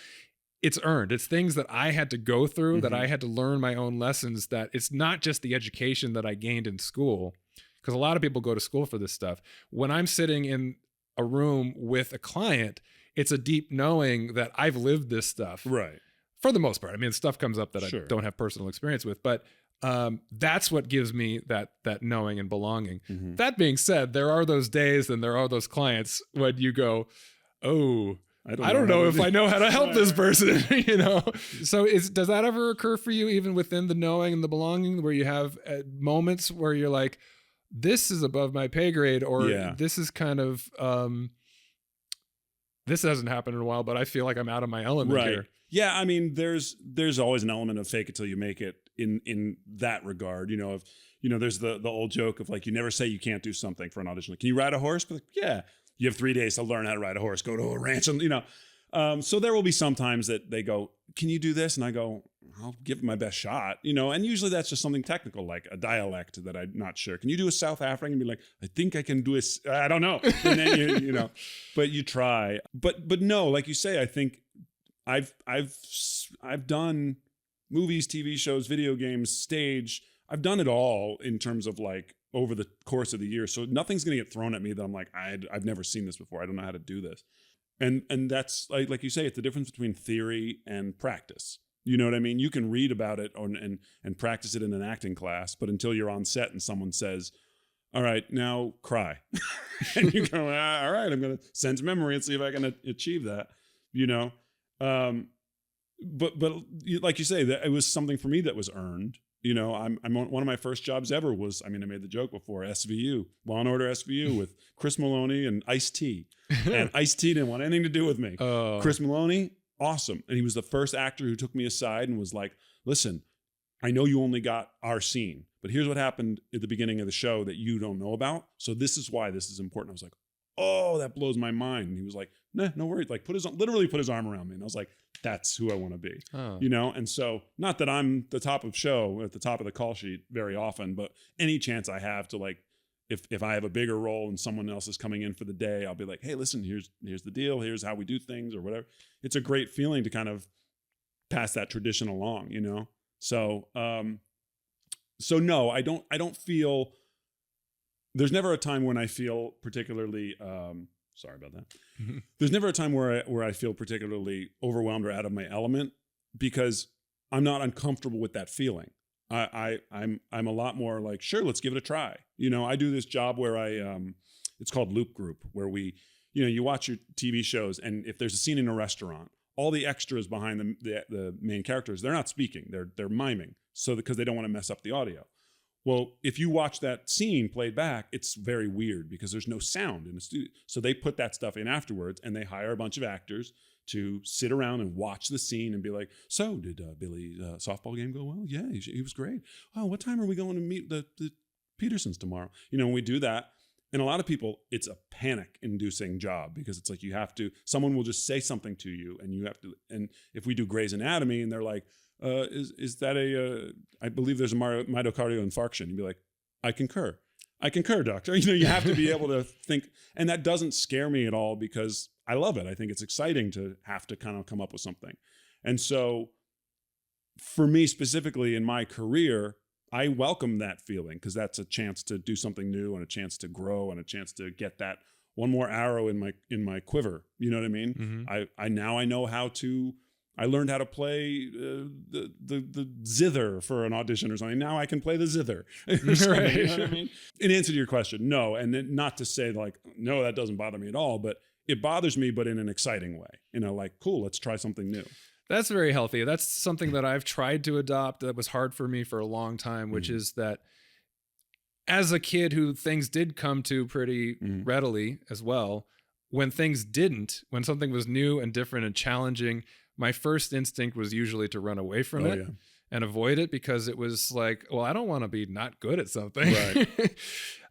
Speaker 1: it's earned. It's things that I had to go through, that I had to learn my own lessons, that it's not just the education that I gained in school, because a lot of people go to school for this stuff. When I'm sitting in a room with a client, it's a deep knowing that I've lived this stuff. Right. For the most part. I mean, stuff comes up that I don't have personal experience with, but that's what gives me that knowing and belonging. That being said, there are those days and there are those clients when you go, oh, I don't know if I know how to help this person, So does that ever occur for you, even within the knowing and the belonging, where you have moments where you're like, this is above my pay grade, or this is kind of, this hasn't happened in a while, but I feel like I'm out of my element here.
Speaker 2: Yeah, I mean, there's always an element of fake it till you make it in that regard. There's the old joke of like, you never say you can't do something for an audition. Like, can you ride a horse? But yeah, you have 3 days to learn how to ride a horse. Go to a ranch, and so there will be some times that they go, can you do this? And I go, I'll give it my best shot, and usually that's just something technical, like a dialect that I'm not sure. Can you do a South African? And be like, I think I can do I don't know. And then but you try. But no, like you say, I think I've done movies, TV shows, video games, stage. I've done it all in terms of like over the course of the year. So nothing's going to get thrown at me that I'm like, I've never seen this before. I don't know how to do this. And that's like you say, it's the difference between theory and practice. You know what I mean? You can read about it and practice it in an acting class, but until you're on set and someone says, all right, now cry. And you go, all right, I'm going to sense memory and see if I can achieve that, you know? But like you say, that it was something for me that was earned. You know, one of my first jobs ever was, I mean, I made the joke before, SVU, Law and Order SVU with Chris Maloney and Ice-T. And Ice-T didn't want anything to do with me.
Speaker 1: Oh.
Speaker 2: Chris Maloney, awesome. And he was the first actor who took me aside and was like, listen, I know you only got our scene, but here's what happened at the beginning of the show that you don't know about. So this is why this is important. I was like, oh, that blows my mind. And he was like, nah, no worries. Like literally put his arm around me. And I was like, that's who I want to be, you know? And so not that I'm the top of show at the top of the call sheet very often, but any chance I have to, like, if I have a bigger role and someone else is coming in for the day, I'll be like, hey, listen, here's the deal. Here's how we do things or whatever. It's a great feeling to kind of pass that tradition along, you know? So, so no, I don't feel, there's never a time when I feel particularly, sorry about that. Mm-hmm. There's never a time where I feel particularly overwhelmed or out of my element, because I'm not uncomfortable with that feeling. I'm a lot more like, sure, let's give it a try. You know, I do this job where it's called Loop Group, where you watch your TV shows, and if there's a scene in a restaurant, all the extras behind the main characters, they're not speaking, they're miming, so because they don't want to mess up the audio. Well, if you watch that scene played back, it's very weird because there's no sound in the studio. So they put that stuff in afterwards, and they hire a bunch of actors to sit around and watch the scene and be like, so did Billy's softball game go well? Yeah, he was great. Oh, what time are we going to meet the Petersons tomorrow? You know, when we do that, and a lot of people, it's a panic-inducing job because it's like someone will just say something to you, and you have to, and if we do Grey's Anatomy and they're like, is that I believe there's a myocardial infarction. You'd be like, I concur, doctor. You know, you have to be able to think, and that doesn't scare me at all because I love it. I think it's exciting to have to kind of come up with something. And so for me specifically in my career, I welcome that feeling because that's a chance to do something new and a chance to grow and a chance to get that one more arrow in my quiver. You know what I mean? Mm-hmm. I learned how to play the zither for an audition or something. Now I can play the zither. Right. You know what I mean? In answer to your question, no. And then not to say like, no, that doesn't bother me at all, but it bothers me, but in an exciting way. You know, like, cool, let's try something new.
Speaker 1: That's very healthy. That's something that I've tried to adopt that was hard for me for a long time, which is that as a kid who things did come to pretty readily as well, when things didn't, when something was new and different and challenging, my first instinct was usually to run away from it and avoid it because it was like, well, I don't want to be not good at something. Right.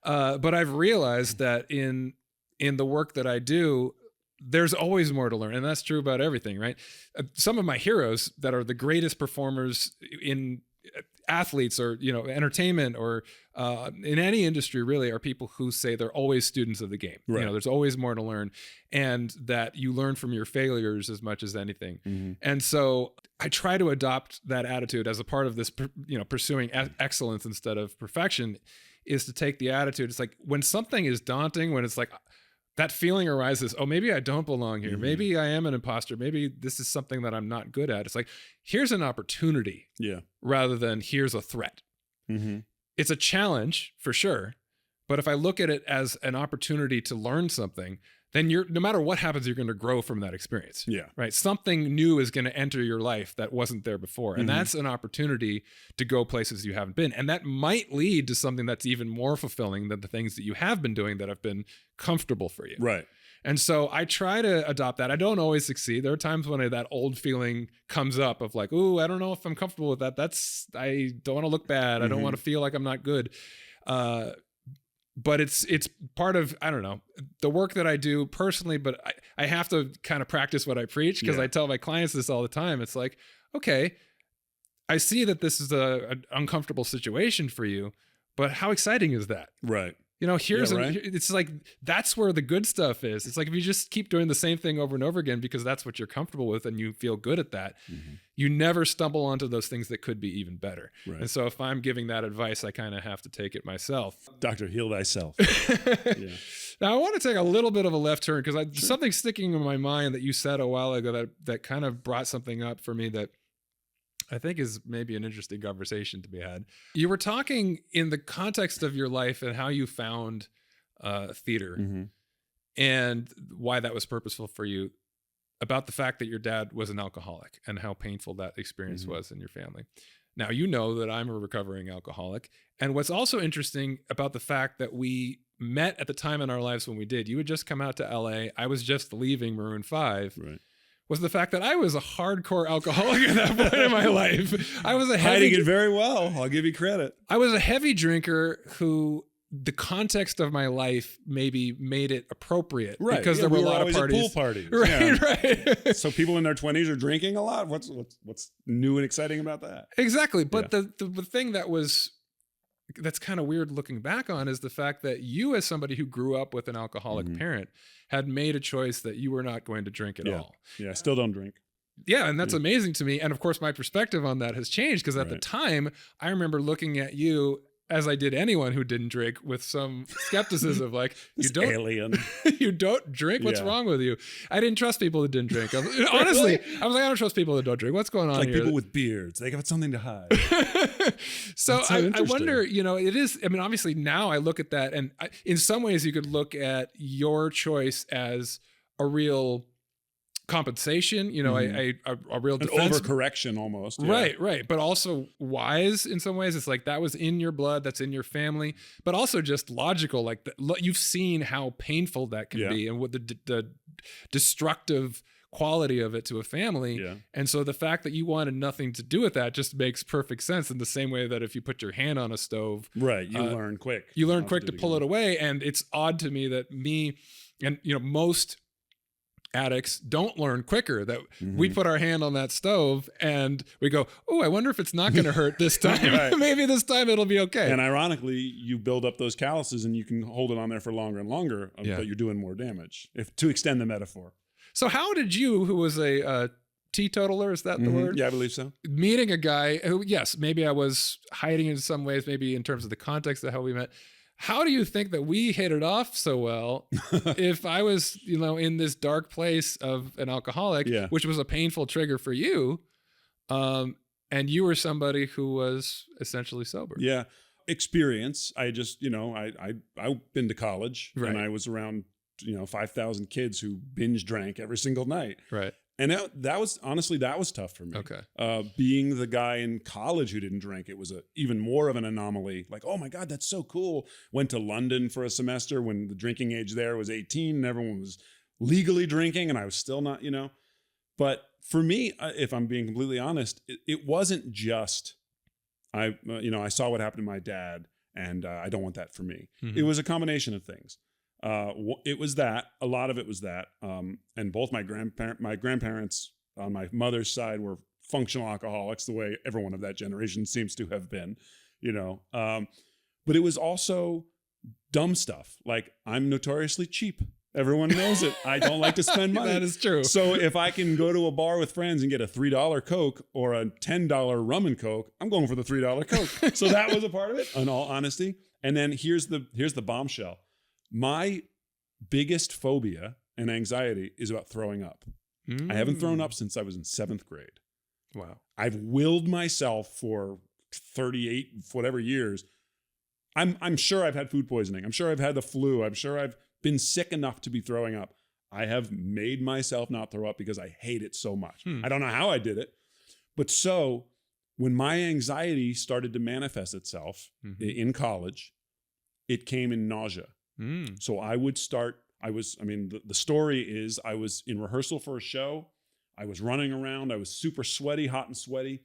Speaker 1: But I've realized that in the work that I do, there's always more to learn. And that's true about everything, right? Some of my heroes that are the greatest performers in athletes or, you know, entertainment or in any industry really are people who say they're always students of the game. Right. You know, there's always more to learn and that you learn from your failures as much as anything. Mm-hmm. And so I try to adopt that attitude as a part of this, you know, pursuing excellence instead of perfection is to take the attitude. It's like when something is daunting, when it's like, that feeling arises, oh, maybe I don't belong here. Mm-hmm. Maybe I am an imposter. Maybe this is something that I'm not good at. It's like, here's an opportunity rather than here's a threat. Mm-hmm. It's a challenge for sure. But if I look at it as an opportunity to learn something, then no matter what happens, you're going to grow from that experience. Yeah. Right. Something new is going to enter your life that wasn't there before. And that's an opportunity to go places you haven't been. And that might lead to something that's even more fulfilling than the things that you have been doing that have been comfortable for you. Right. And so I try to adopt that. I don't always succeed. There are times when that old feeling comes up of like, ooh, I don't know if I'm comfortable with that. I don't want to look bad. I don't want to feel like I'm not good. But it's part of, I don't know, the work that I do personally, but I have to kind of practice what I preach because I tell my clients this all the time. It's like, okay, I see that this is an uncomfortable situation for you, but how exciting is that? Right. You know, it's like, that's where the good stuff is. It's like, if you just keep doing the same thing over and over again, because that's what you're comfortable with and you feel good at that, you never stumble onto those things that could be even better. Right. And so if I'm giving that advice, I kind of have to take it myself.
Speaker 2: Dr. Heal Thyself.
Speaker 1: Now I want to take a little bit of a left turn because something sticking in my mind that you said a while ago that kind of brought something up for me that I think is maybe an interesting conversation to be had. You were talking in the context of your life and how you found theater and why that was purposeful for you, about the fact that your dad was an alcoholic and how painful that experience was in your family. Now, you know that I'm a recovering alcoholic. And what's also interesting about the fact that we met at the time in our lives when we did, you had just come out to LA, I was just leaving Maroon 5, was the fact that I was a hardcore alcoholic at that point in my life. I was
Speaker 2: hiding it very well. I'll give you credit.
Speaker 1: I was a heavy drinker who the context of my life maybe made it appropriate because there were a lot of parties.
Speaker 2: Pool parties.
Speaker 1: Right.
Speaker 2: So people in their 20s are drinking a lot. What's new and exciting about that?
Speaker 1: Exactly. But the thing that's kind of weird looking back on is the fact that you, as somebody who grew up with an alcoholic parent, had made a choice that you were not going to drink at all.
Speaker 2: Yeah, I still don't drink.
Speaker 1: Yeah, and that's amazing to me. And of course, my perspective on that has changed because at the time, I remember looking at you, as I did anyone who didn't drink, with you don't
Speaker 2: alien.
Speaker 1: You don't drink. What's wrong with you? I didn't trust people that didn't drink. Honestly, I was like, I don't trust people that don't drink. What's going on here?
Speaker 2: Like people with beards, they got something to hide.
Speaker 1: So I wonder, it is. I mean, obviously now I look at that, and in some ways you could look at your choice as a real compensation, a real defense.
Speaker 2: An overcorrection almost.
Speaker 1: Yeah. Right. But also wise in some ways. It's like that was in your blood, that's in your family, but also just logical. Like you've seen how painful that can be and what the destructive quality of it to a family. Yeah. And so the fact that you wanted nothing to do with that just makes perfect sense, in the same way that if you put your hand on a stove,
Speaker 2: you learn quick.
Speaker 1: You learn quick to pull it away. And it's odd to me that most addicts don't learn quicker, that we put our hand on that stove and we go, oh, I wonder if it's not going to hurt this time. Maybe this time it'll be okay.
Speaker 2: And ironically, you build up those calluses and you can hold it on there for longer and longer, but you're doing more damage, to extend the metaphor.
Speaker 1: So how did you, who was a teetotaler, is that the word?
Speaker 2: Yeah, I believe so.
Speaker 1: Meeting a guy who, yes, maybe I was hiding in some ways, maybe in terms of the context of how we met. How do you think that we hit it off so well if I was, in this dark place of an alcoholic, which was a painful trigger for you, and you were somebody who was essentially sober?
Speaker 2: Yeah. Experience. I just, I've been to college and I was around, 5,000 kids who binge drank every single night.
Speaker 1: Right.
Speaker 2: And that was tough for me.
Speaker 1: Okay.
Speaker 2: Being the guy in college who didn't drink, it was even more of an anomaly. Like, oh my God, that's so cool. Went to London for a semester when the drinking age there was 18 and everyone was legally drinking and I was still not, But for me, if I'm being completely honest, it wasn't just, I saw what happened to my dad and I don't want that for me. It was a combination of things. It was that, a lot of it was that, and both my grandparents on my mother's side were functional alcoholics, the way everyone of that generation seems to have been, but it was also dumb stuff. Like, I'm notoriously cheap. Everyone knows it. I don't like to spend money.
Speaker 1: That is true.
Speaker 2: So if I can go to a bar with friends and get a $3 Coke or a $10 rum and Coke, I'm going for the $3 Coke. So that was a part of it, in all honesty. And then here's the bombshell. My biggest phobia and anxiety is about throwing up. I haven't thrown up since I was in 7th grade.
Speaker 1: Wow.
Speaker 2: I've willed myself for 38, whatever years. I'm sure I've had food poisoning. I'm sure I've had the flu. I'm sure I've been sick enough to be throwing up. I have made myself not throw up because I hate it so much. I don't know how I did it. But so when my anxiety started to manifest itself in college, it came in nausea. So I would start, the story is I was in rehearsal for a show. I was running around. I was super sweaty, hot and sweaty.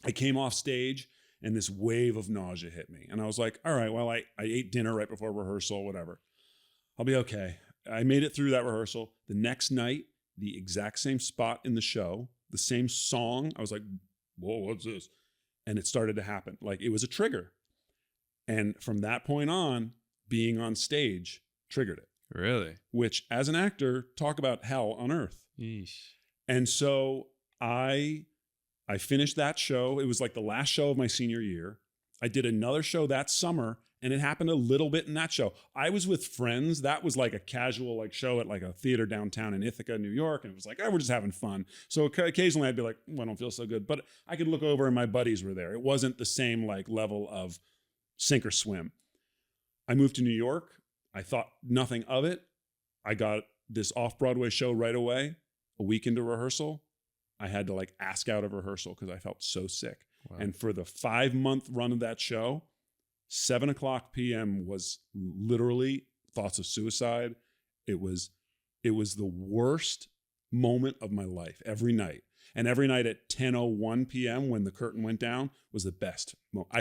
Speaker 2: I came off stage and this wave of nausea hit me. And I was like, all right, well, I ate dinner right before rehearsal, whatever. I'll be okay. I made it through that rehearsal. The next night, the exact same spot in the show, the same song. I was like, whoa, what's this? And it started to happen. Like, it was a trigger. And from that point on, being on stage triggered it.
Speaker 1: Really?
Speaker 2: Which, as an actor, talk about hell on earth.
Speaker 1: Yeesh.
Speaker 2: And so I finished that show. It was like the last show of my senior year. I did another show that summer And it happened a little bit in that show. I was with friends. That was like a casual like show at like a theater downtown in Ithaca, New York. And it was like, oh, we're just having fun. So occasionally I'd be like, I don't feel so good. But I could look over and my buddies were there. It wasn't the same like level of sink or swim. I moved to New York. I thought nothing of it. I got this Off-Broadway show right away. A week into rehearsal, I had to like ask out of rehearsal because I felt so sick. Wow. And for the 5-month run of that show, 7:00 p.m. was literally thoughts of suicide. It was the worst moment of my life every night. And every night at 10:01 p.m. when the curtain went down was the best moment.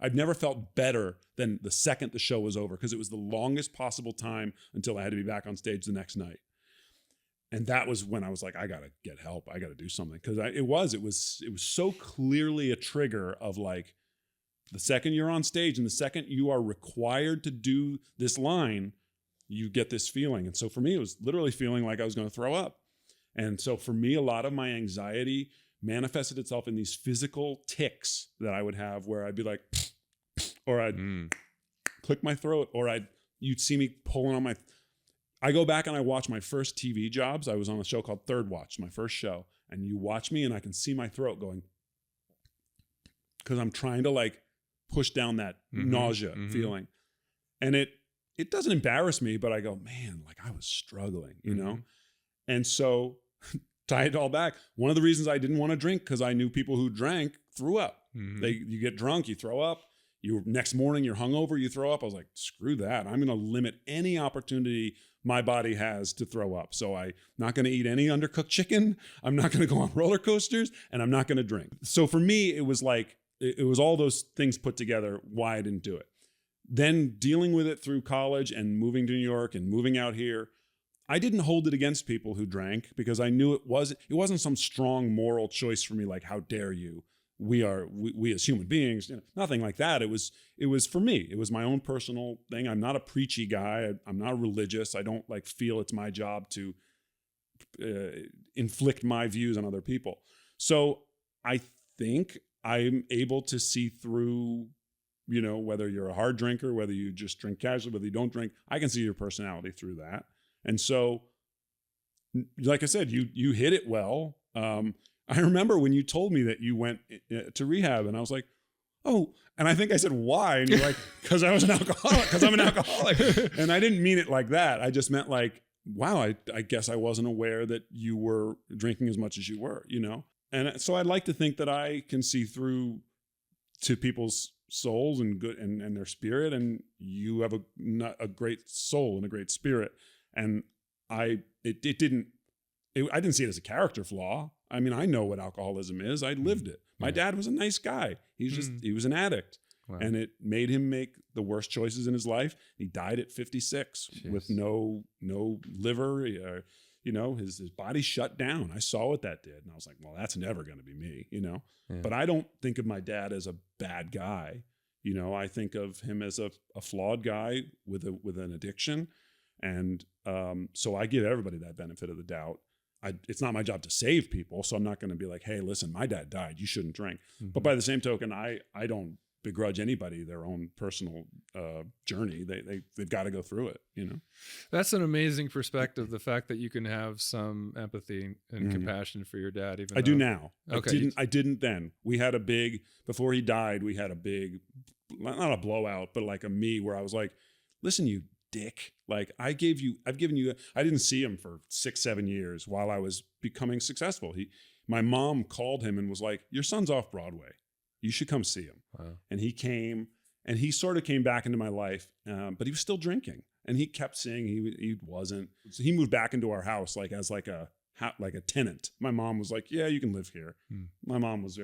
Speaker 2: I've never felt better than the second the show was over because it was the longest possible time until I had to be back on stage the next night. And that was when I was like, I got to get help. I got to do something. Because it was so clearly a trigger of like, the second you're on stage and the second you are required to do this line, you get this feeling. And so for me, it was literally feeling like I was going to throw up. And so for me, a lot of my anxiety manifested itself in these physical tics that I would have where I'd be like, or I'd click my throat, or you'd see me pulling on I go back and I watch my first TV jobs. I was on a show called Third Watch, my first show. And you watch me and I can see my throat going, because I'm trying to like push down that nausea feeling. And it doesn't embarrass me, but I go, man, like I was struggling, you know? And so tie it all back. One of the reasons I didn't want to drink, because I knew people who drank threw up. You get drunk, you throw up. Next morning, you're hungover, you throw up. I was like, screw that. I'm going to limit any opportunity my body has to throw up. So I'm not going to eat any undercooked chicken. I'm not going to go on roller coasters, and I'm not going to drink. So for me, it was like, it was all those things put together why I didn't do it. Then dealing with it through college and moving to New York and moving out here, I didn't hold it against people who drank because I knew it wasn't some strong moral choice for me, like, how dare you? We as human beings, nothing like that. It was for me. It was my own personal thing. I'm not a preachy guy. I'm not religious. I don't like feel it's my job to inflict my views on other people. So I think I'm able to see through, whether you're a hard drinker, whether you just drink casually, whether you don't drink, I can see your personality through that. And so, like I said, you hit it well. I remember when you told me that you went to rehab, and I was like, oh, and I think I said, why? And you're like, because I was an alcoholic, because I'm an alcoholic. And I didn't mean it like that. I just meant like, wow, I guess I wasn't aware that you were drinking as much as you were, And so I'd like to think that I can see through to people's souls and good and their spirit, and you have a great soul and a great spirit. And I didn't see it as a character flaw. I mean, I know what alcoholism is. I lived it. My dad was a nice guy. He was an addict. Wow. And it made him make the worst choices in his life. He died at 56 with no liver. His body shut down. I saw what that did. And I was like, well, that's never going to be me, Yeah. But I don't think of my dad as a bad guy. I think of him as a flawed guy with an addiction. And so I give everybody that benefit of the doubt. It's not my job to save people, so I'm not going to be like, hey, listen, my dad died, you shouldn't drink. But by the same token, I don't begrudge anybody their own personal journey. They've got to go through it,
Speaker 1: That's an amazing perspective, the fact that you can have some empathy and compassion for your dad. I
Speaker 2: do now.
Speaker 1: Okay.
Speaker 2: I didn't then. We had before he died, we had a big, not a blowout, but like a me where I was like, listen, you dick. Like I've given you, I didn't see him for 6-7 years while I was becoming successful. My mom called him and was like, your son's Off-Broadway. You should come see him. Wow. And he came, and he sort of came back into my life, but he was still drinking, and he kept saying he wasn't. So he moved back into our house as a tenant. My mom was like, yeah, you can live here. My mom was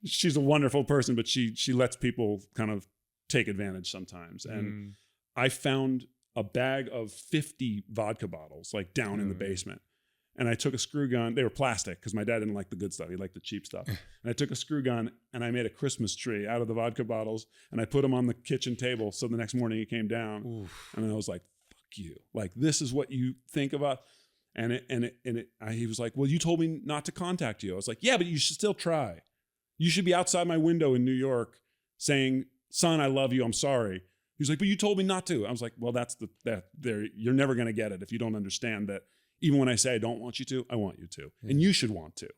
Speaker 2: she's a wonderful person, but she lets people kind of take advantage sometimes. And I found a bag of 50 vodka bottles like down in the basement. And I took a screw gun. They were plastic because my dad didn't like the good stuff. He liked the cheap stuff. And I took a screw gun and I made a Christmas tree out of the vodka bottles, and I put them on the kitchen table. So the next morning he came down. Oof. And I was like, fuck you. Like, this is what you think about. And he was like, well, you told me not to contact you. I was like, yeah, but you should still try. You should be outside my window in New York saying, son, I love you. I'm sorry. He's like, but you told me not to. I was like, well, you're never going to get it if you don't understand that even when I say I don't want you to, I want you to. Yeah. And you should want to.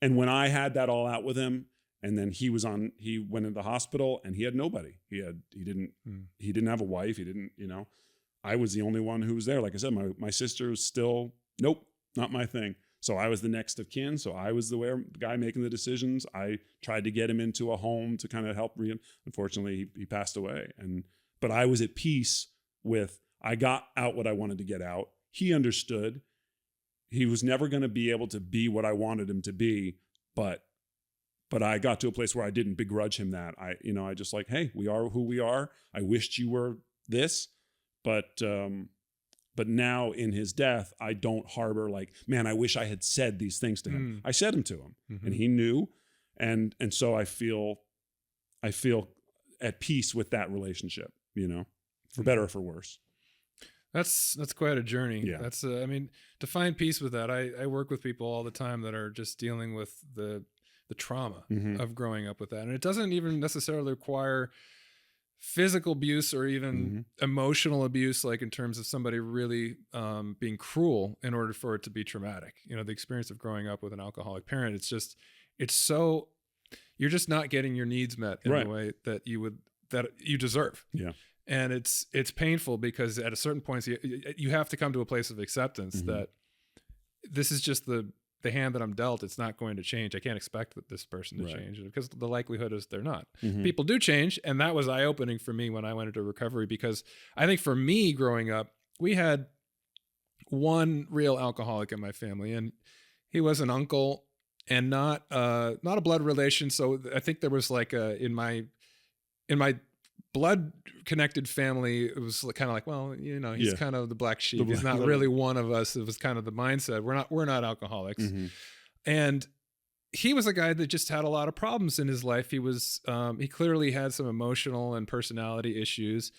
Speaker 2: And when I had that all out with him, and then he went into the hospital and he had nobody. He didn't have a wife. He didn't, I was the only one who was there. Like I said, my sister was still, nope, not my thing. So I was the next of kin. So I was the guy making the decisions. I tried to get him into a home to kind of help. Unfortunately, he passed away. But I was at peace with, I got out what I wanted to get out. He understood. He was never going to be able to be what I wanted him to be, but I got to a place where I didn't begrudge him that. I just like, hey, we are who we are. I wished you were this, but now in his death, I don't harbor like, man, I wish I had said these things to him. I said them to him, and he knew, and so I feel at peace with that relationship, for better or for worse.
Speaker 1: That's quite a journey.
Speaker 2: Yeah.
Speaker 1: That's to find peace with that. I work with people all the time that are just dealing with the trauma of growing up with that. And it doesn't even necessarily require physical abuse or even emotional abuse, like in terms of somebody really being cruel in order for it to be traumatic. The experience of growing up with an alcoholic parent, you're just not getting your needs met in the way that you deserve.
Speaker 2: Yeah.
Speaker 1: And it's painful because at a certain point you have to come to a place of acceptance that this is just the hand that I'm dealt. It's not going to change. I can't expect this person to change, because the likelihood is they're not. People do change. And that was eye-opening for me when I went into recovery, because I think for me growing up, we had one real alcoholic in my family, and he was an uncle and not a blood relation. So I think there was like in my blood connected family, it was kind of like, well, he's kind of the black sheep. He's not really one of us. It was kind of the mindset. We're not alcoholics. And he was a guy that just had a lot of problems in his life. He was, he clearly had some emotional and personality issues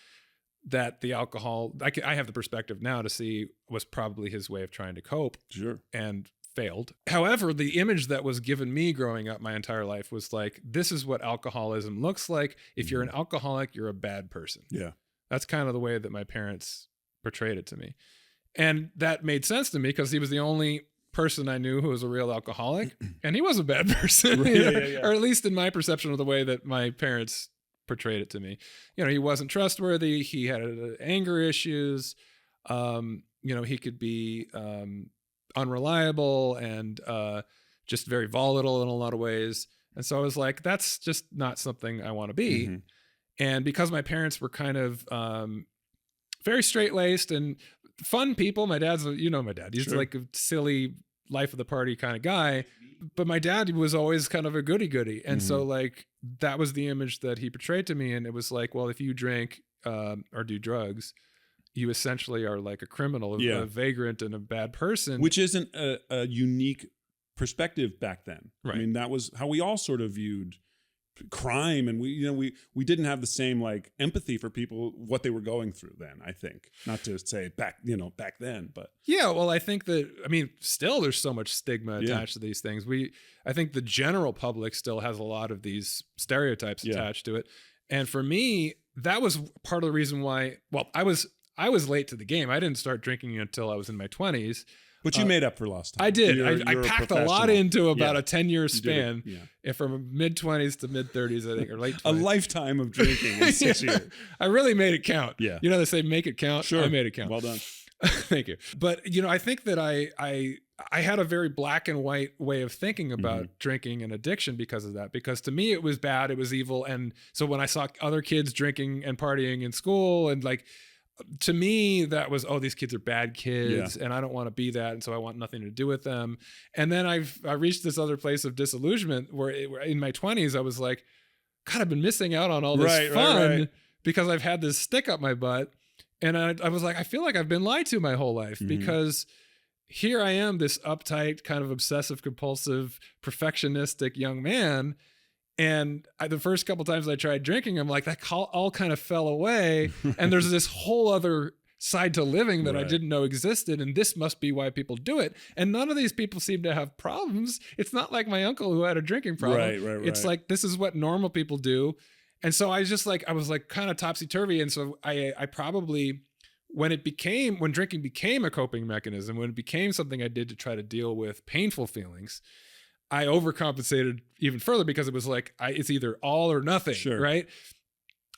Speaker 1: that the alcohol, I have the perspective now to see, was probably his way of trying to cope.
Speaker 2: Sure.
Speaker 1: And failed. However, the image that was given me growing up my entire life was like, this is what alcoholism looks like. If you're an alcoholic, you're a bad person.
Speaker 2: Yeah.
Speaker 1: That's kind of the way that my parents portrayed it to me. And that made sense to me because he was the only person I knew who was a real alcoholic, and he was a bad person, or at least in my perception of the way that my parents portrayed it to me. He wasn't trustworthy. He had anger issues. He could be unreliable and just very volatile in a lot of ways. And so I was like, that's just not something I want to be. And because my parents were kind of very straight-laced and fun people, my dad's, my dad, he's like a silly life of the party kind of guy, but my dad was always kind of a goody-goody. And so like, that was the image that he portrayed to me. And it was like, well, if you drink or do drugs, you essentially are like a criminal, a vagrant, and a bad person. Which
Speaker 2: isn't a unique perspective back then. Right. I mean, that was how we all sort of viewed crime, and we didn't have the same like empathy for people, what they were going through then, I think. Not to say back then, but.
Speaker 1: Yeah, well, I think that, still there's so much stigma attached to these things. I think the general public still has a lot of these stereotypes attached to it. And for me, that was part of the reason why, well, I was late to the game. I didn't start drinking until I was in my 20s.
Speaker 2: But you made up for lost time.
Speaker 1: I did. I packed a lot into about a 10-year span. From mid-20s to mid-30s, I think, or late 20s.
Speaker 2: A lifetime of drinking in 6 years.
Speaker 1: I really made it count.
Speaker 2: Yeah.
Speaker 1: They say make it count.
Speaker 2: Sure.
Speaker 1: I made it count.
Speaker 2: Well done.
Speaker 1: Thank you. But, I think that I had a very black and white way of thinking about drinking and addiction because of that. Because to me, it was bad. It was evil. And so when I saw other kids drinking and partying in school, and like, to me, that was, these kids are bad kids, and I don't want to be that, and so I want nothing to do with them. And then I reached this other place of disillusionment where in my 20s, I was like, God, I've been missing out on all this fun because I've had this stick up my butt. And I was like, I feel like I've been lied to my whole life because here I am, this uptight, kind of obsessive, compulsive, perfectionistic young man. And the first couple times I tried drinking, I'm like, that all kind of fell away. And there's this whole other side to living that I didn't know existed. And this must be why people do it. And none of these people seem to have problems. It's not like my uncle who had a drinking problem. It's like, this is what normal people do. And so I was like kind of topsy turvy. And so I probably, when drinking became a coping mechanism, when it became something I did to try to deal with painful feelings, I overcompensated even further because it was like, it's either all or nothing,
Speaker 2: Sure.
Speaker 1: right?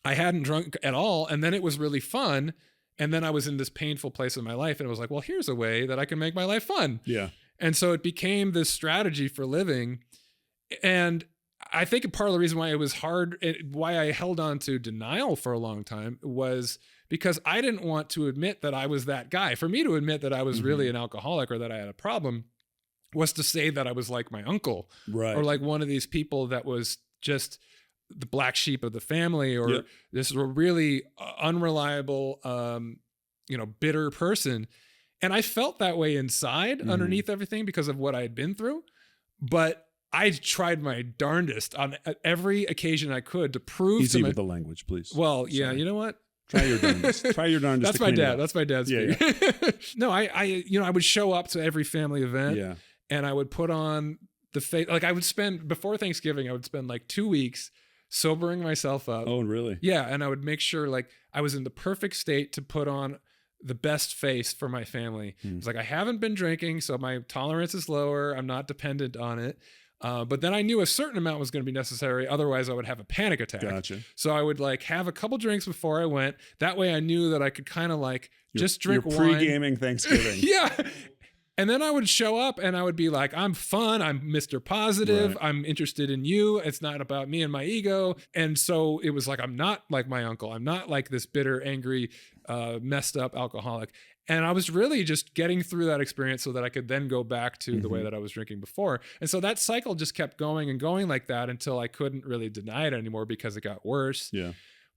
Speaker 1: I hadn't drunk at all. And then it was really fun. And then I was in this painful place in my life. And it was like, well, here's a way that I can make my life fun.
Speaker 2: Yeah.
Speaker 1: And so it became this strategy for living. And I think part of the reason why it was hard, why I held on to denial for a long time, was because I didn't want to admit that I was that guy. For me to admit that I was really an alcoholic or that I had a problem was to say that I was like my uncle,
Speaker 2: Right.
Speaker 1: or like one of these people that was just the black sheep of the family, or this really unreliable, bitter person. And I felt that way inside underneath everything because of what I had been through. But I tried my darndest on every occasion I could to prove
Speaker 2: Easy with the language, please.
Speaker 1: Well, yeah, you know what?
Speaker 2: Try your darndest. Try your darndest.
Speaker 1: That's my dad. That's my dad's
Speaker 2: yeah.
Speaker 1: No, I would show up to every family event, and I would put on the face. Like I would spend, before Thanksgiving, I would spend like 2 weeks sobering myself up.
Speaker 2: Oh, really?
Speaker 1: Yeah, and I would make sure like I was in the perfect state to put on the best face for my family. It's like, I haven't been drinking, so my tolerance is lower. I'm not dependent on it. But then I knew a certain amount was going to be necessary. Otherwise I would have a panic attack.
Speaker 2: Gotcha.
Speaker 1: So I would like have a couple drinks before I went. That way I knew that I could kind of like just drink
Speaker 2: you're
Speaker 1: wine.
Speaker 2: pre-gaming Thanksgiving.
Speaker 1: Yeah. And then I would show up and I would be like, I'm fun. I'm Mr. Positive.
Speaker 2: Right.
Speaker 1: I'm interested in you. It's not about me and my ego. And so it was like, I'm not like my uncle. I'm not like this bitter, angry, messed up alcoholic. And I was really just getting through that experience so that I could then go back to the way that I was drinking before. And so that cycle just kept going and going like that until I couldn't really deny it anymore because it got worse.
Speaker 2: Yeah.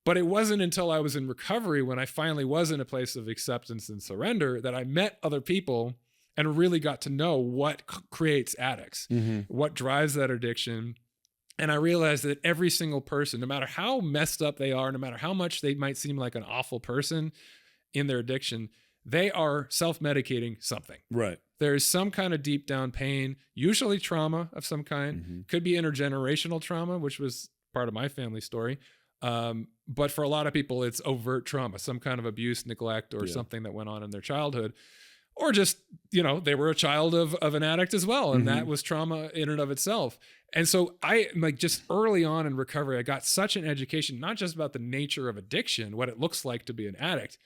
Speaker 1: But it wasn't until I was in recovery, when I finally was in a place of acceptance and surrender, that I met other people and really got to know what creates addicts, what drives that addiction. And I realized that every single person, no matter how messed up they are, no matter how much they might seem like an awful person in their addiction, they are self-medicating something.
Speaker 2: Right.
Speaker 1: There is some kind of deep down pain, usually trauma of some kind. Could be intergenerational trauma, which was part of my family story. But for a lot of people, it's overt trauma, some kind of abuse, neglect, or something that went on in their childhood. Or just, they were a child of an addict as well. And that was trauma in and of itself. And so I just early on in recovery, I got such an education, not just about the nature of addiction, what it looks like to be an addict,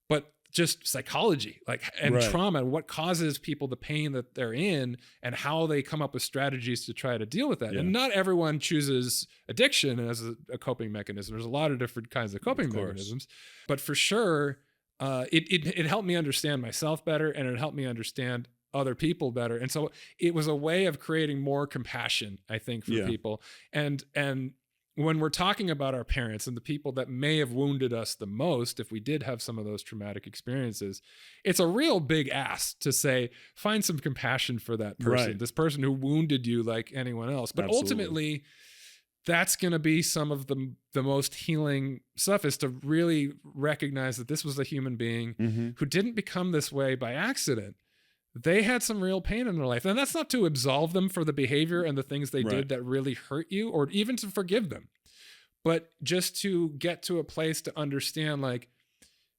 Speaker 1: but just psychology, and trauma, and what causes people the pain that they're in, and how they come up with strategies to try to deal with that. And not everyone chooses addiction as a coping mechanism. There's a lot of different kinds of coping mechanisms, but for sure, it helped me understand myself better, and it helped me understand other people better. And so it was a way of creating more compassion, I think, for people. And when we're talking about our parents and the people that may have wounded us the most, if we did have some of those traumatic experiences, it's a real big ask to say, find some compassion for that person, this person who wounded you like anyone else. But ultimately, that's going to be some of the most healing stuff, is to really recognize that this was a human being who didn't become this way by accident. They had some real pain in their life. And that's not to absolve them for the behavior and the things they did that really hurt you, or even to forgive them, but just to get to a place to understand, like,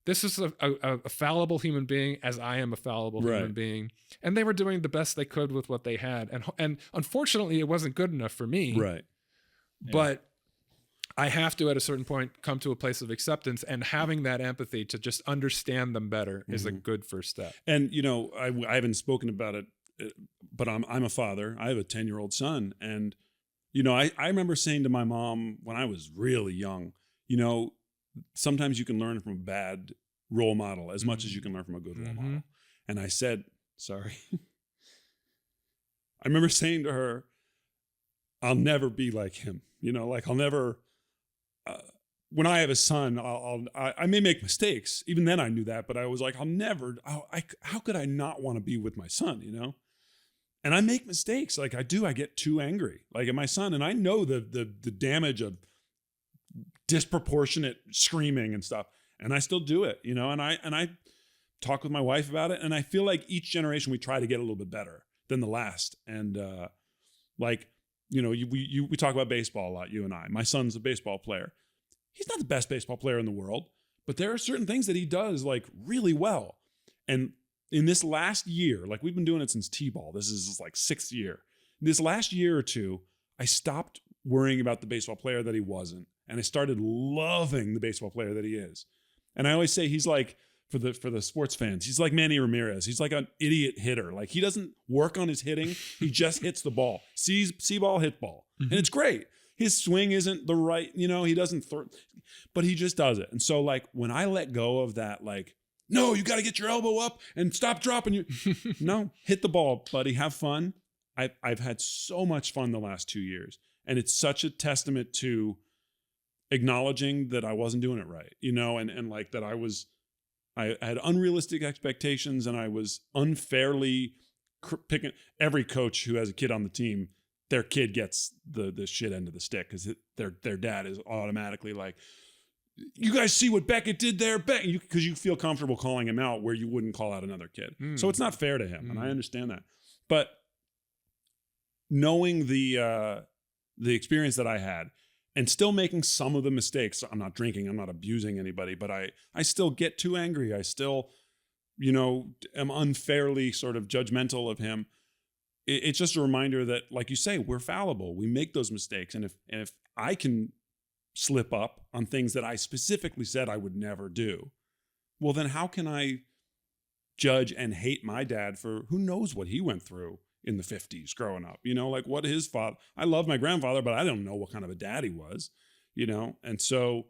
Speaker 1: this is a fallible human being, as I am a fallible human being. And they were doing the best they could with what they had. And unfortunately, it wasn't good enough for me.
Speaker 2: Right.
Speaker 1: But I have to, at a certain point, come to a place of acceptance, and having that empathy to just understand them better is a good first step.
Speaker 2: And, I haven't spoken about it, but I'm a father. I have a 10-year-old son. And, I remember saying to my mom when I was really young, sometimes you can learn from a bad role model as much as you can learn from a good role model. And I said, sorry. I remember saying to her, I'll never be like him. I'll never... when I have a son, I may make mistakes. Even then I knew that, but I was like, how could I not want to be with my son, And I make mistakes. Like I do, I get too angry, like at my son. And I know the damage of disproportionate screaming and stuff. And I still do it, and I talk with my wife about it. And I feel like each generation we try to get a little bit better than the last. And we talk about baseball a lot, you and I. My son's a baseball player. He's not the best baseball player in the world, but there are certain things that he does like really well. And in this last year, like we've been doing it since T-ball. This is like 6th year. This last year or two, I stopped worrying about the baseball player that he wasn't. And I started loving the baseball player that he is. And I always say he's like, for the sports fans, he's like Manny Ramirez. He's like an idiot hitter. Like he doesn't work on his hitting. He just hits the ball. See ball, hit ball. And it's great. His swing isn't the right, he doesn't throw, but he just does it. And so like when I let go of that, like, no, you got to get your elbow up and stop dropping your, no, hit the ball, buddy, have fun. I've had so much fun the last 2 years. And it's such a testament to acknowledging that I wasn't doing it right, and like that I had unrealistic expectations and I was unfairly picking. Every coach who has a kid on the team, their kid gets the shit end of the stick because their dad is automatically like, you guys see what Beckett did there, because you feel comfortable calling him out where you wouldn't call out another kid. So it's not fair to him, and I understand that. But knowing the experience that I had, and still making some of the mistakes. I'm not drinking, I'm not abusing anybody, but I still get too angry. I still, am unfairly sort of judgmental of him. It's just a reminder that, like you say, we're fallible. We make those mistakes. And if I can slip up on things that I specifically said I would never do, well, then how can I judge and hate my dad for who knows what he went through in the 50s growing up, like what his father, I love my grandfather, but I don't know what kind of a dad he was, And so,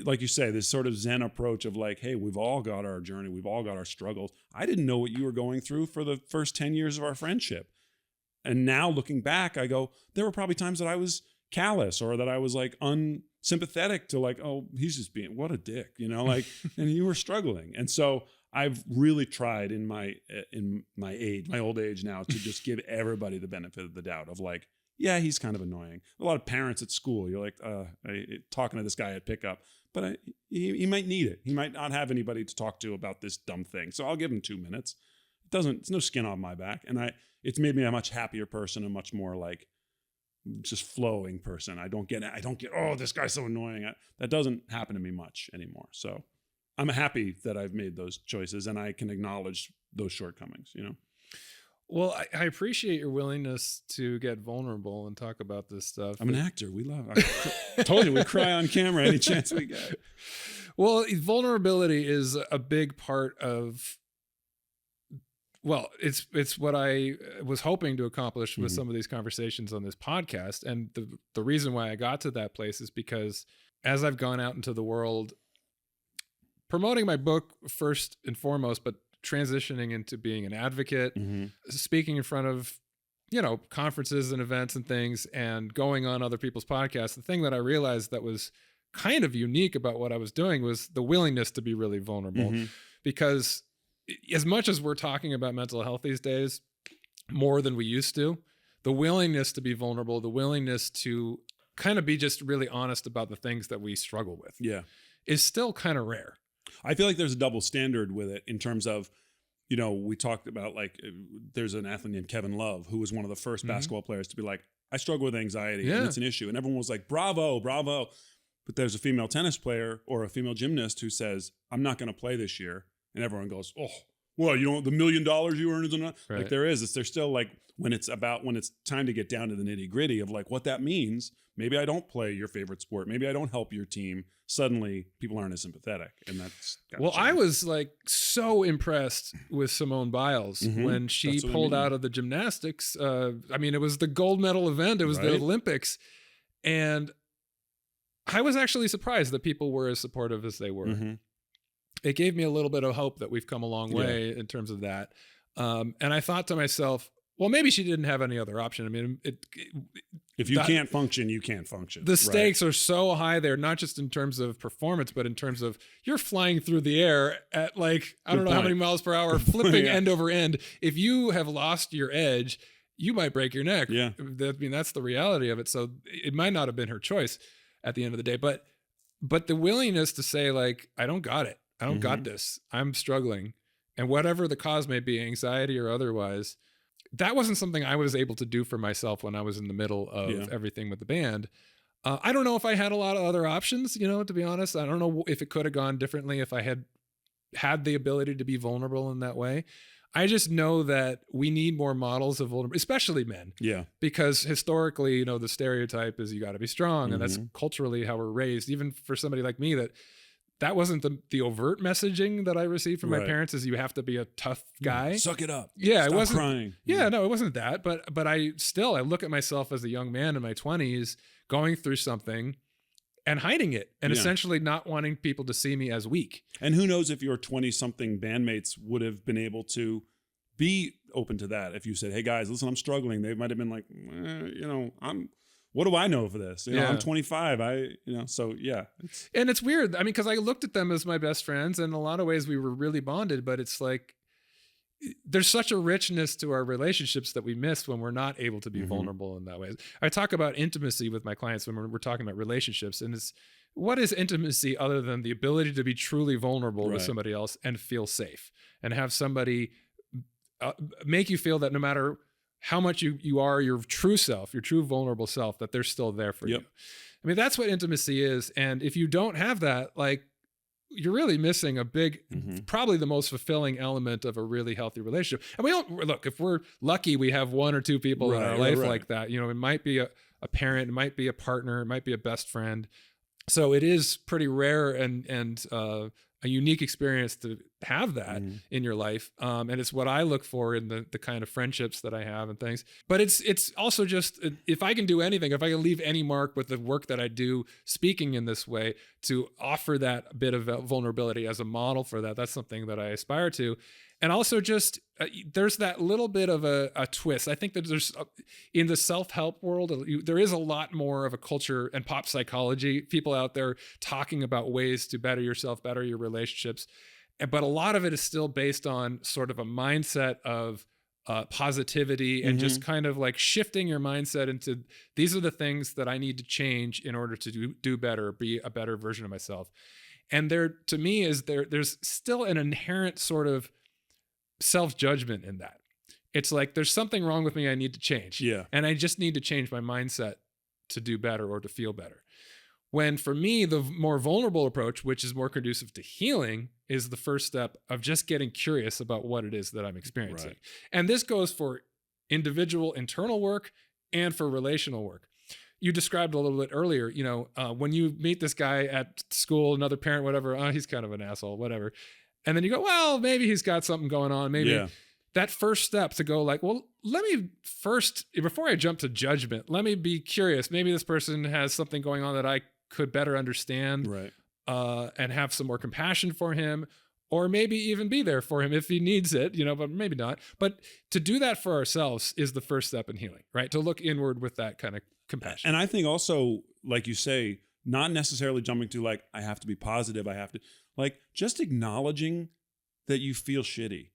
Speaker 2: like you say, this sort of Zen approach of like, hey, we've all got our journey. We've all got our struggles. I didn't know what you were going through for the first 10 years of our friendship. And now looking back, I go, there were probably times that I was callous or that I was like unsympathetic to like, oh, he's just being, what a dick, like, and you were struggling. And so I've really tried in my old age now to just give everybody the benefit of the doubt of like, yeah, he's kind of annoying. A lot of parents at school, you're like, talking to this guy at pickup, but he might need it. He might not have anybody to talk to about this dumb thing. So I'll give him 2 minutes. It's no skin off my back. And it's made me a much happier person, a much more like just flowing person. I don't get, oh, this guy's so annoying. That doesn't happen to me much anymore. So I'm happy that I've made those choices and I can acknowledge those shortcomings,
Speaker 1: Well, I appreciate your willingness to get vulnerable and talk about this stuff.
Speaker 2: I'm an actor. I told you we cry on camera any chance we get.
Speaker 1: Well, vulnerability is a big part of, well, it's what I was hoping to accomplish with some of these conversations on this podcast. And the reason why I got to that place is because as I've gone out into the world, promoting my book first and foremost, but transitioning into being an advocate, speaking in front of, conferences and events and things, and going on other people's podcasts, the thing that I realized that was kind of unique about what I was doing was the willingness to be really vulnerable. Because as much as we're talking about mental health these days, more than we used to, the willingness to be vulnerable, the willingness to kind of be just really honest about the things that we struggle with, is still kind of rare.
Speaker 2: I feel like there's a double standard with it in terms of, we talked about like, there's an athlete named Kevin Love, who was one of the first basketball players to be like, I struggle with anxiety and it's an issue. And everyone was like, bravo, bravo. But there's a female tennis player or a female gymnast who says, I'm not going to play this year. And everyone goes, oh, well, the $1 million you earn is enough. Right. Like there's still like, when it's time to get down to the nitty gritty of like what that means, maybe I don't play your favorite sport. Maybe I don't help your team. Suddenly people aren't as sympathetic. And that's, well,
Speaker 1: I was like so impressed with Simone Biles when she pulled out of the gymnastics. It was the gold medal event. It was the Olympics. And I was actually surprised that people were as supportive as they were. It gave me a little bit of hope that we've come a long way in terms of that. And I thought to myself, well, maybe she didn't have any other option.
Speaker 2: If you can't function, you can't function.
Speaker 1: The stakes are so high there, not just in terms of performance, but in terms of you're flying through the air at like, I don't know how many miles per hour, flipping end over end. If you have lost your edge, you might break your neck.
Speaker 2: Yeah.
Speaker 1: That's the reality of it. So it might not have been her choice at the end of the day, but the willingness to say like, I don't got it. I don't got this. I'm struggling. And whatever the cause may be, anxiety or otherwise, that wasn't something I was able to do for myself when I was in the middle of everything with the band. I don't know if I had a lot of other options, to be honest. I don't know if it could have gone differently if I had the ability to be vulnerable in that way. I just know that we need more models of vulnerability, especially men.
Speaker 2: Yeah.
Speaker 1: Because historically, the stereotype is you got to be strong, and that's culturally how we're raised. Even for somebody like me, that wasn't the overt messaging that I received from my parents, is you have to be a tough guy.
Speaker 2: Suck it up.
Speaker 1: Yeah,
Speaker 2: Stop
Speaker 1: it wasn't
Speaker 2: crying.
Speaker 1: Yeah, no, it wasn't that. But I look at myself as a young man in my 20s going through something and hiding it, and essentially not wanting people to see me as weak.
Speaker 2: And who knows if your 20-something bandmates would have been able to be open to that. If you said, hey guys, listen, I'm struggling. They might've been like, what do I know for this? I'm 25. So yeah.
Speaker 1: And it's weird. I mean, cause I looked at them as my best friends, and in a lot of ways we were really bonded, but it's like, there's such a richness to our relationships that we miss when we're not able to be vulnerable in that way. I talk about intimacy with my clients when we're talking about relationships, and what is intimacy other than the ability to be truly vulnerable with somebody else and feel safe, and have somebody make you feel that no matter how much you are your true self, your true vulnerable self, that they're still there for you. I mean, that's what intimacy is. And if you don't have that, like, you're really missing a big, probably the most fulfilling element of a really healthy relationship. And we don't look, if we're lucky, we have one or two people in our life like that. It might be a parent, it might be a partner, it might be a best friend. So it is pretty rare and a unique experience to have that in your life. And it's what I look for in the kind of friendships that I have and things. But it's also just, if I can do anything, if I can leave any mark with the work that I do speaking in this way, to offer that bit of vulnerability as a model for that, that's something that I aspire to. And also just, there's that little bit of a twist. I think that there's, in the self-help world, there is a lot more of a culture and pop psychology, people out there talking about ways to better yourself, better your relationships. But a lot of it is still based on sort of a mindset of positivity and just kind of like shifting your mindset into, these are the things that I need to change in order to do better, be a better version of myself. And to me, there's still an inherent sort of self-judgment in that. It's like, there's something wrong with me I need to change.
Speaker 2: Yeah.
Speaker 1: And I just need to change my mindset to do better or to feel better. When for me, the more vulnerable approach, which is more conducive to healing, is the first step of just getting curious about what it is that I'm experiencing. Right. And this goes for individual internal work and for relational work. You described a little bit earlier, when you meet this guy at school, another parent, whatever, he's kind of an asshole, whatever. And then you go, well, maybe he's got something going on. Maybe that first step to go like, well, let me first, before I jump to judgment, let me be curious. Maybe this person has something going on that I could better understand, and have some more compassion for him, or maybe even be there for him if he needs it, but maybe not. But to do that for ourselves is the first step in healing, right? To look inward with that kind of compassion.
Speaker 2: And I think also, like you say, not necessarily jumping to like, I have to be positive. I have to, like, just acknowledging that you feel shitty.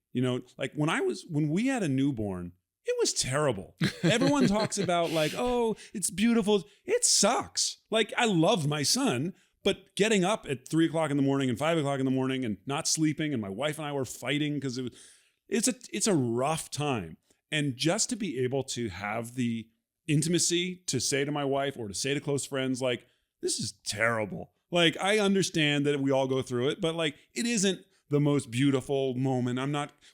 Speaker 2: Like when we had a newborn, it was terrible. Everyone talks about like, oh, it's beautiful. It sucks. Like, I love my son, but getting up at 3 o'clock in the morning and 5 o'clock in the morning and not sleeping, and my wife and I were fighting because it's a rough time. And just to be able to have the intimacy to say to my wife or to say to close friends, like, this is terrible. Like, I understand that we all go through it, but like, it isn't the most beautiful moment.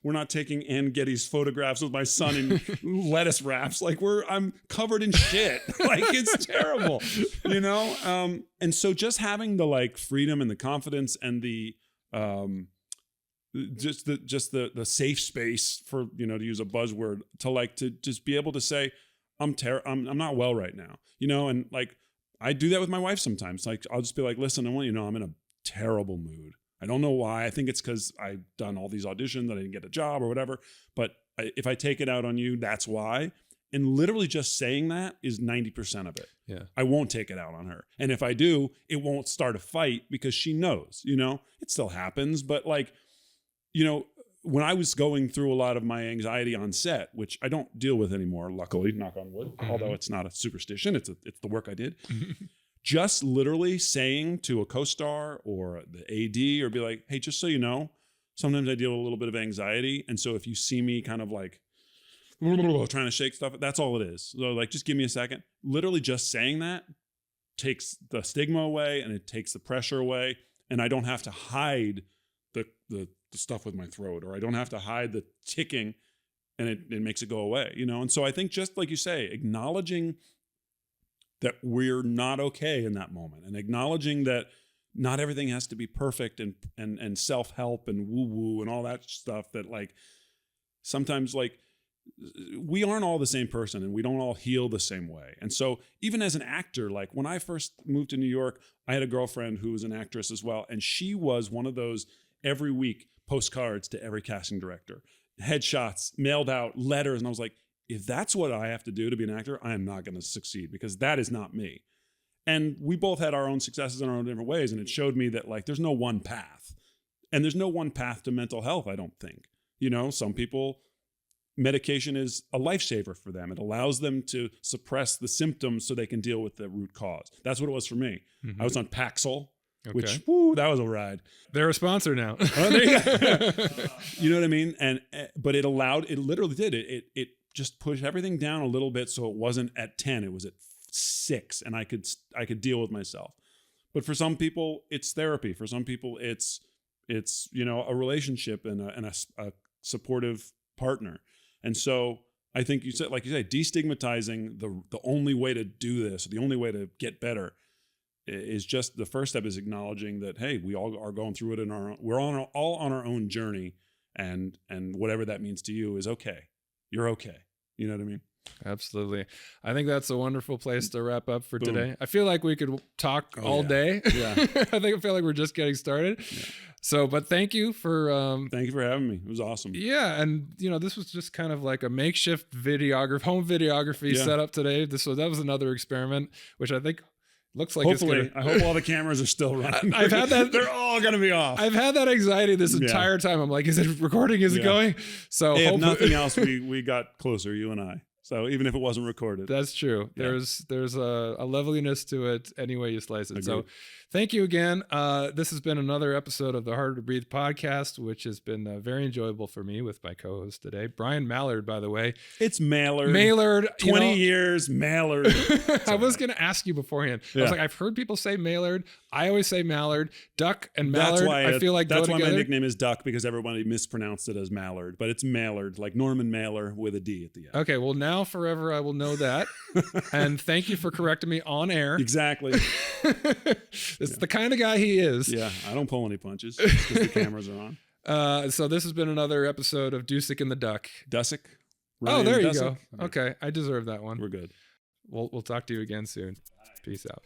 Speaker 2: We're not taking Ann Getty's photographs with my son in lettuce wraps. Like, I'm covered in shit. Like, it's terrible, And so just having the like freedom and the confidence and the just the safe space for, to use a buzzword, to just be able to say, I'm not well right now, and like, I do that with my wife sometimes. Like, I'll just be like, listen, I want you to know I'm in a terrible mood. I don't know why. I think it's because I've done all these auditions that I didn't get a job or whatever. But if I take it out on you, that's why. And literally just saying that is 90% of it.
Speaker 1: Yeah.
Speaker 2: I won't take it out on her. And if I do, it won't start a fight because she knows, it still happens. But like, when I was going through a lot of my anxiety on set, which I don't deal with anymore, luckily, knock on wood, although it's not a superstition, it's the work I did. Just literally saying to a co-star or the AD or be like, hey, just so you know, sometimes I deal with a little bit of anxiety. And so if you see me kind of like trying to shake stuff. That's all it is. So like, just give me a second. Literally just saying that takes the stigma away and it takes the pressure away. And I don't have to hide the stuff with my throat, or I don't have to hide the ticking, and it makes it go away, you know? And so I think, just like you say, acknowledging that we're not okay in that moment, and acknowledging that not everything has to be perfect and self-help and woo-woo and all that stuff, that like sometimes like we aren't all the same person and we don't all heal the same way. And so even as an actor, like when I first moved to New York, I had a girlfriend who was an actress as well. And she was one of those every week postcards to every casting director, headshots mailed out, letters. And I was like, if that's what I have to do to be an actor, I am not going to succeed, because that is not me. And we both had our own successes in our own different ways. And it showed me that like, there's no one path, and there's no one path to mental health. I don't think, you know, some people, medication is a lifesaver for them. It allows them to suppress the symptoms so they can deal with the root cause. That's what it was for me. I was on Paxil, which, woo, that was a ride.
Speaker 1: They're a sponsor now.
Speaker 2: You know what I mean? And but it literally did. It just pushed everything down a little bit, so it wasn't at 10, it was at 6, and I could deal with myself. But for some people, it's therapy. For some people, it's you know, a relationship and a supportive partner. And so I think you said, like you say, destigmatizing the only way to do this, or the only way to get better, is just the first step, is acknowledging that, hey, we all are going through it we're all on our own journey, and whatever that means to you is okay. You're okay. You know what I mean?
Speaker 1: Absolutely. I think that's a wonderful place to wrap up for today. I feel like we could talk all day.
Speaker 2: Yeah.
Speaker 1: I feel like we're just getting started. Yeah. So, but thank you for
Speaker 2: having me. It was awesome.
Speaker 1: Yeah, and you know, this was just kind of like a makeshift home videography setup today. That was another experiment, which I think looks like
Speaker 2: hopefully, I hope all the cameras are still running.
Speaker 1: I've had that.
Speaker 2: They're all going to be off.
Speaker 1: I've had that anxiety this entire time. I'm like, is it recording? Is it going? So
Speaker 2: if nothing else, we got closer, you and I. So even if it wasn't recorded.
Speaker 1: That's true. Yeah. There's a loveliness to it any way you slice it. Agreed. So thank you again. This has been another episode of the Harder to Breathe podcast, which has been very enjoyable for me with my co-host today, Brian Maillard, by the way.
Speaker 2: It's Maillard.
Speaker 1: Maillard.
Speaker 2: 20 years, Maillard.
Speaker 1: I was going to ask you beforehand. I was like, I've heard people say Maillard. I always say Mallard. Duck and Mallard, I feel like
Speaker 2: that's
Speaker 1: go
Speaker 2: why
Speaker 1: together.
Speaker 2: My nickname is Duck, because everybody mispronounced it as Mallard, but it's Maillard, like Norman Mailer with a D at the end.
Speaker 1: Okay, well, now forever I will know that. And thank you for correcting me on air.
Speaker 2: Exactly.
Speaker 1: It's the kind of guy he is.
Speaker 2: Yeah, I don't pull any punches because the cameras are on.
Speaker 1: So this has been another episode of Dusick and the Duck.
Speaker 2: Dusick?
Speaker 1: Ryan there you Dusick? Go. Okay, I deserve that one.
Speaker 2: We're good.
Speaker 1: We'll talk to you again soon. Peace out.